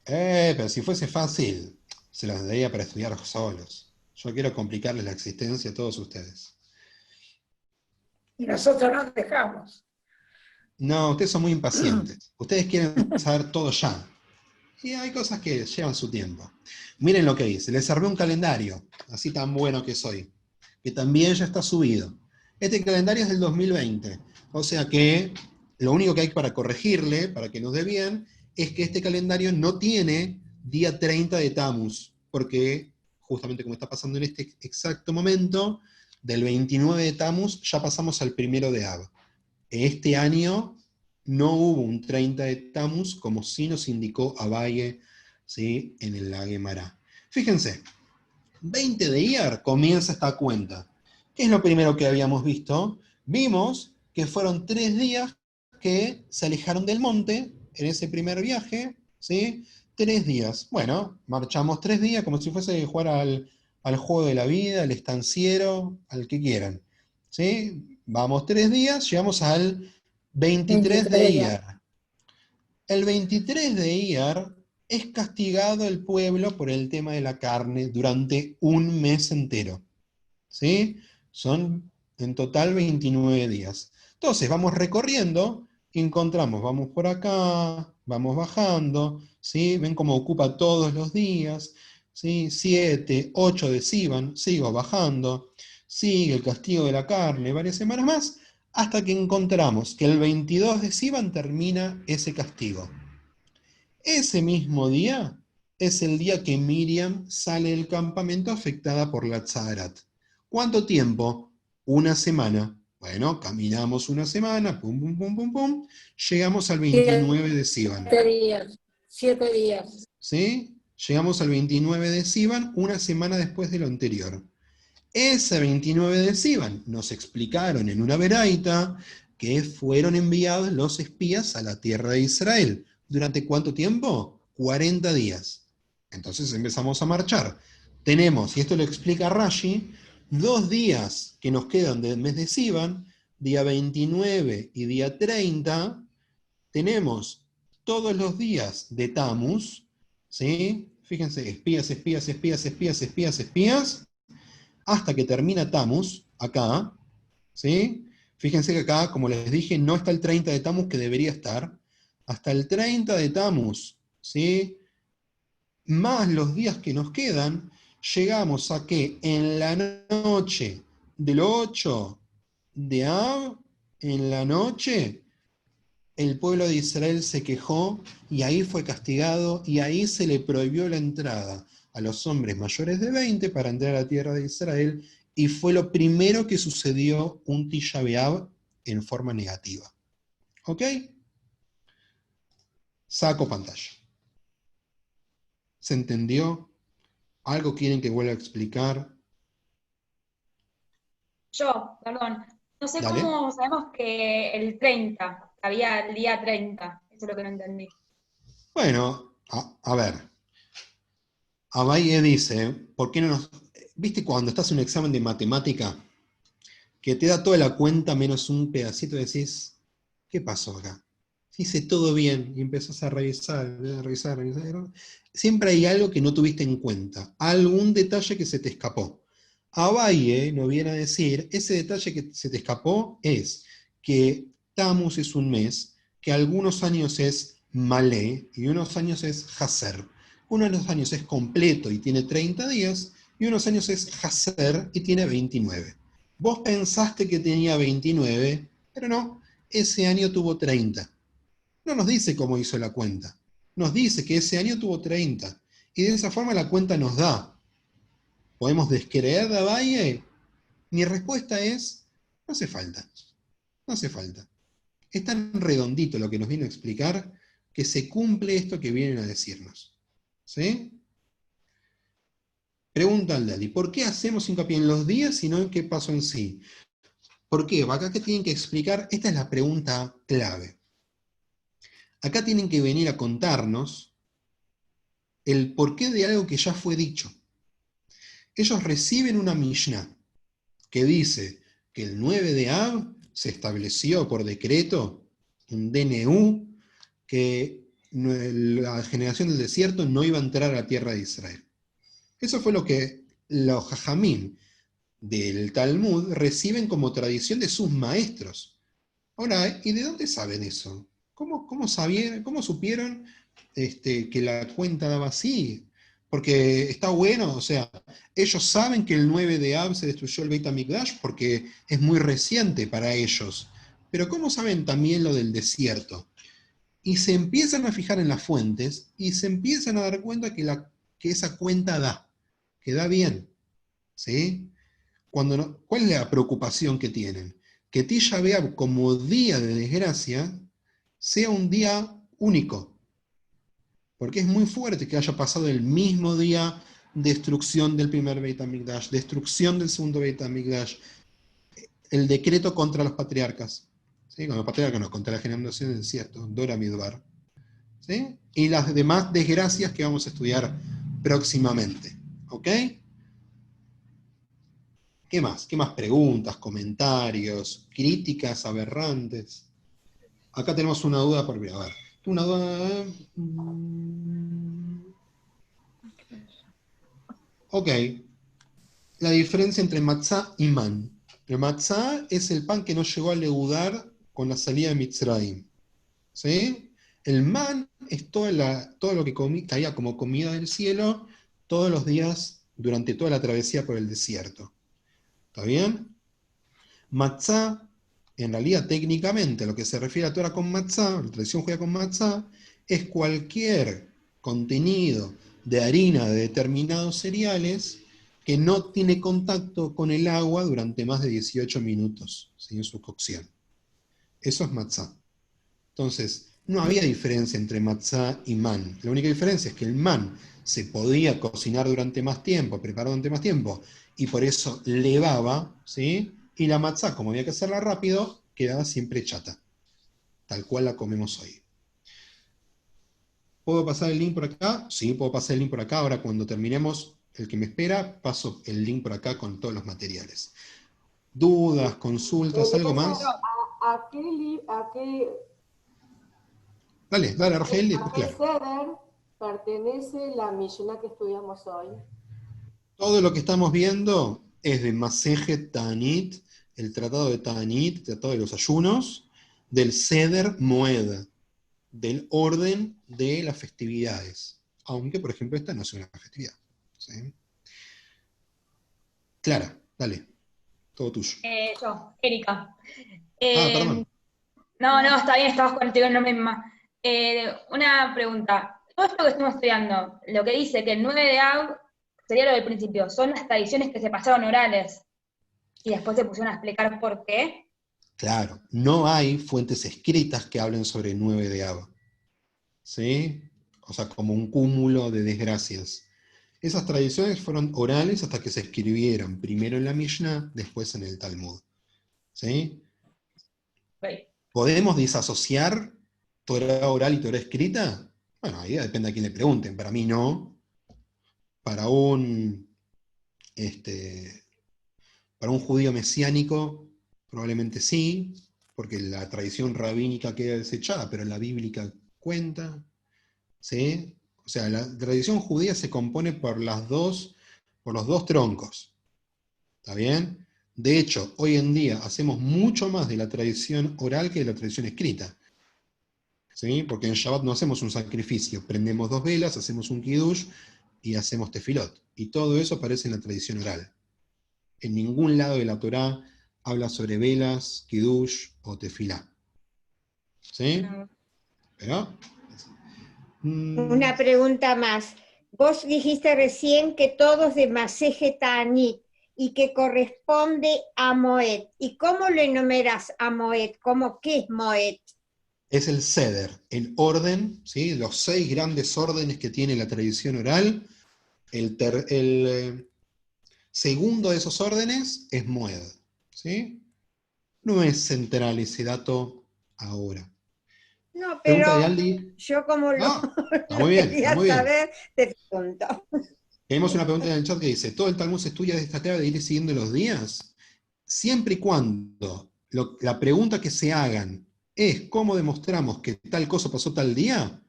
Pero si fuese fácil, se los daría para estudiar solos. Yo quiero complicarles la existencia a todos ustedes. Y nosotros nos dejamos. No, ustedes son muy impacientes. Ustedes quieren saber todo ya. Y hay cosas que llevan su tiempo. Miren lo que dice. Les armé un calendario, así tan bueno que soy, que también ya está subido. Este calendario es del 2020. O sea que lo único que hay para corregirle, para que nos dé bien, es que este calendario no tiene día 30 de Tammuz, porque justamente como está pasando en este exacto momento, del 29 de Tammuz ya pasamos al 1 de Av. Este año no hubo un 30 de Tammuz, como sí nos indicó Abaye, ¿sí?, en la Gemara. Fíjense, 20 de Iyar comienza esta cuenta. ¿Qué es lo primero que habíamos visto? Vimos que fueron 3 días que se alejaron del monte en ese primer viaje, ¿sí? 3 días. Bueno, marchamos 3 días como si fuese jugar al juego de la vida, al estanciero, al que quieran, ¿sí? Vamos 3 días, llegamos al 23 de Iyar. El 23 de Iyar es castigado el pueblo por el tema de la carne durante un mes entero, ¿sí? Son en total 29 días. Entonces vamos recorriendo, encontramos, vamos por acá, vamos bajando, ¿sí? Ven cómo ocupa todos los días, ¿sí? 7, 8 de Sivan, sigo bajando, sigue el castigo de la carne, varias semanas más, hasta que encontramos que el 22 de Sivan termina ese castigo. Ese mismo día es el día que Miriam sale del campamento afectada por la Tzarat. ¿Cuánto tiempo? Una semana. Bueno, caminamos una semana, pum, pum, pum, pum, pum, llegamos al 29 de Sivan. 7 días. 7 días. ¿Sí? Llegamos al 29 de Sivan, una semana después de lo anterior. Ese 29 de Sivan nos explicaron en una veraita que fueron enviados los espías a la tierra de Israel. ¿Durante cuánto tiempo? 40 días. Entonces empezamos a marchar. Tenemos, y esto lo explica Rashi, 2 días que nos quedan del mes de Sivan, día 29 y día 30, tenemos todos los días de Tammuz, ¿sí? Fíjense, espías, espías, espías, espías, espías, espías, hasta que termina Tammuz, acá, ¿sí? Fíjense que acá, como les dije, no está el 30 de Tammuz que debería estar, hasta el 30 de Tammuz, ¿sí? Más los días que nos quedan, llegamos a que en la noche del 8 de Av, en la noche, el pueblo de Israel se quejó y ahí fue castigado y ahí se le prohibió la entrada a los hombres mayores de 20 para entrar a la tierra de Israel y fue lo primero que sucedió un Tisha B'Av en forma negativa. ¿Ok? Saco pantalla. ¿Se entendió? ¿Algo quieren que vuelva a explicar? Yo, perdón. No sé Dale. cómo sabemos que el 30, había el día 30. Eso es lo que no entendí. Bueno, a ver. Abaye dice, ¿por qué no nos... ¿Viste cuando estás en un examen de matemática que te da toda la cuenta menos un pedacito y decís, ¿qué pasó acá? Hice todo bien y empezás a revisar. Siempre hay algo que no tuviste en cuenta, algún detalle que se te escapó. Abaye nos viene a decir, ese detalle que se te escapó es que Tammuz es un mes, que algunos años es Malé y unos años es Haser. Uno de los años es completo y tiene 30 días, y unos años es Haser y tiene 29. Vos pensaste que tenía 29, pero no, ese año tuvo 30. No nos dice cómo hizo la cuenta. Nos dice que ese año tuvo 30. Y de esa forma la cuenta nos da. ¿Podemos descreer de Abaye? Mi respuesta es, no hace falta. No hace falta. Es tan redondito lo que nos viene a explicar que se cumple esto que vienen a decirnos. ¿Sí? Pregunta al Dali, ¿por qué hacemos hincapié en los días y no en qué pasó en sí? ¿Por qué? Acá que tienen que explicar, esta es la pregunta clave. Acá tienen que venir a contarnos el porqué de algo que ya fue dicho. Ellos reciben una Mishnah que dice que el 9 de Av se estableció por decreto, un DNU, que la generación del desierto no iba a entrar a la tierra de Israel. Eso fue lo que los jajamim del Talmud reciben como tradición de sus maestros. Ahora, ¿y de dónde saben eso? ¿Cómo supieron que la cuenta daba así? Porque está bueno, o sea, ellos saben que el 9 de Av se destruyó el Beit HaMikdash porque es muy reciente para ellos. Pero ¿cómo saben también lo del desierto? y se empiezan a fijar en las fuentes, y se empiezan a dar cuenta que esa cuenta da, que da bien, ¿sí? ¿Cuál es la preocupación que tienen? Que Tisha B'Av como día de desgracia sea un día único, porque es muy fuerte que haya pasado el mismo día destrucción del primer Beit HaMikdash, destrucción del segundo Beit HaMikdash, el decreto contra los patriarcas, ¿sí? Contra los patriarcas no, contra la generación del desierto, Dora Midbar, ¿sí? Y las demás desgracias que vamos a estudiar próximamente, ¿ok? ¿Qué más? ¿Qué más preguntas, comentarios, críticas aberrantes? Acá tenemos una duda por ver. A ver, una duda. Ok. La diferencia entre matzá y man. El matzá es el pan que no llegó a leudar con la salida de Mitzrayim. ¿Sí? El man es todo lo que caía como comida del cielo todos los días durante toda la travesía por el desierto. ¿Está bien? Matzá, en realidad técnicamente, lo que se refiere a Torah con matzá, la tradición judía con matzá, es cualquier contenido de harina de determinados cereales que no tiene contacto con el agua durante más de 18 minutos, ¿sí? En su cocción. Eso es matzá. Entonces, no había diferencia entre matzá y man. La única diferencia es que el man se podía cocinar durante más tiempo, preparar durante más tiempo, y por eso levaba, ¿sí? Y la matzá, como había que hacerla rápido, quedaba siempre chata, tal cual la comemos hoy. ¿Puedo pasar el link por acá? Sí, puedo pasar el link por acá. Ahora cuando terminemos el que me espera, paso el link por acá con todos los materiales. ¿Dudas, consultas, algo más? ¿A qué Dale, Argel, y después claro. Seder pertenece la Mishnah que estudiamos hoy? Todo lo que estamos viendo es de Masejet Ta'anit, el tratado de Ta'anit, el tratado de los ayunos, del Seder Moed, del orden de las festividades. Aunque, por ejemplo, esta no es una festividad. ¿Sí? Clara, dale, todo tuyo. Yo, Erika. Perdón. No, está bien, estabas contigo el nombre misma. Una pregunta. Todo esto que estamos estudiando, lo que dice que el 9 de Av sería lo del principio, son las tradiciones que se pasaron orales y después se pusieron a explicar por qué. Claro, no hay fuentes escritas que hablen sobre 9 de Av. ¿Sí? O sea, como un cúmulo de desgracias. Esas tradiciones fueron orales hasta que se escribieron, primero en la Mishnah, después en el Talmud. ¿Sí? Okay. ¿Podemos disasociar Torah oral y Torah escrita? Bueno, ahí depende a quién le pregunten. Para mí no. Para un judío mesiánico probablemente sí, porque la tradición rabínica queda desechada, pero la bíblica cuenta. ¿Sí? O sea, la tradición judía se compone por los dos troncos. ¿Está bien? De hecho, hoy en día hacemos mucho más de la tradición oral que de la tradición escrita. ¿Sí? Porque en Shabbat no hacemos un sacrificio, prendemos 2 velas, hacemos un kiddush y hacemos tefilot. Y todo eso aparece en la tradición oral. En ningún lado de la Torá habla sobre velas, kiddush o tefilá. ¿Sí? ¿Pero? Una pregunta más. Vos dijiste recién que todo es de Masejet Ta'anit y que corresponde a Moed. ¿Y cómo lo enumeras a Moed? ¿Qué es Moed? Es el Seder, el orden, ¿sí? Los 6 grandes órdenes que tiene la tradición oral. El segundo de esos órdenes es Moed. ¿Sí? No es central ese dato ahora. No, pero Pregunta de Aldi. yo como Está muy bien, quería está muy bien. saber, te pregunto. Tenemos una pregunta en el chat que dice, ¿todo el Talmud se estudia de esta clave de ir siguiendo los días? Siempre y cuando la pregunta que se hagan es ¿cómo demostramos que tal cosa pasó tal día?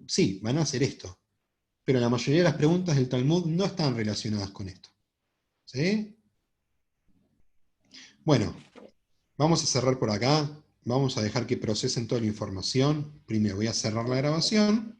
Sí, van a hacer esto. Pero la mayoría de las preguntas del Talmud no están relacionadas con esto. ¿Sí? Bueno, vamos a cerrar por acá. Vamos a dejar que procesen toda la información. Primero voy a cerrar la grabación.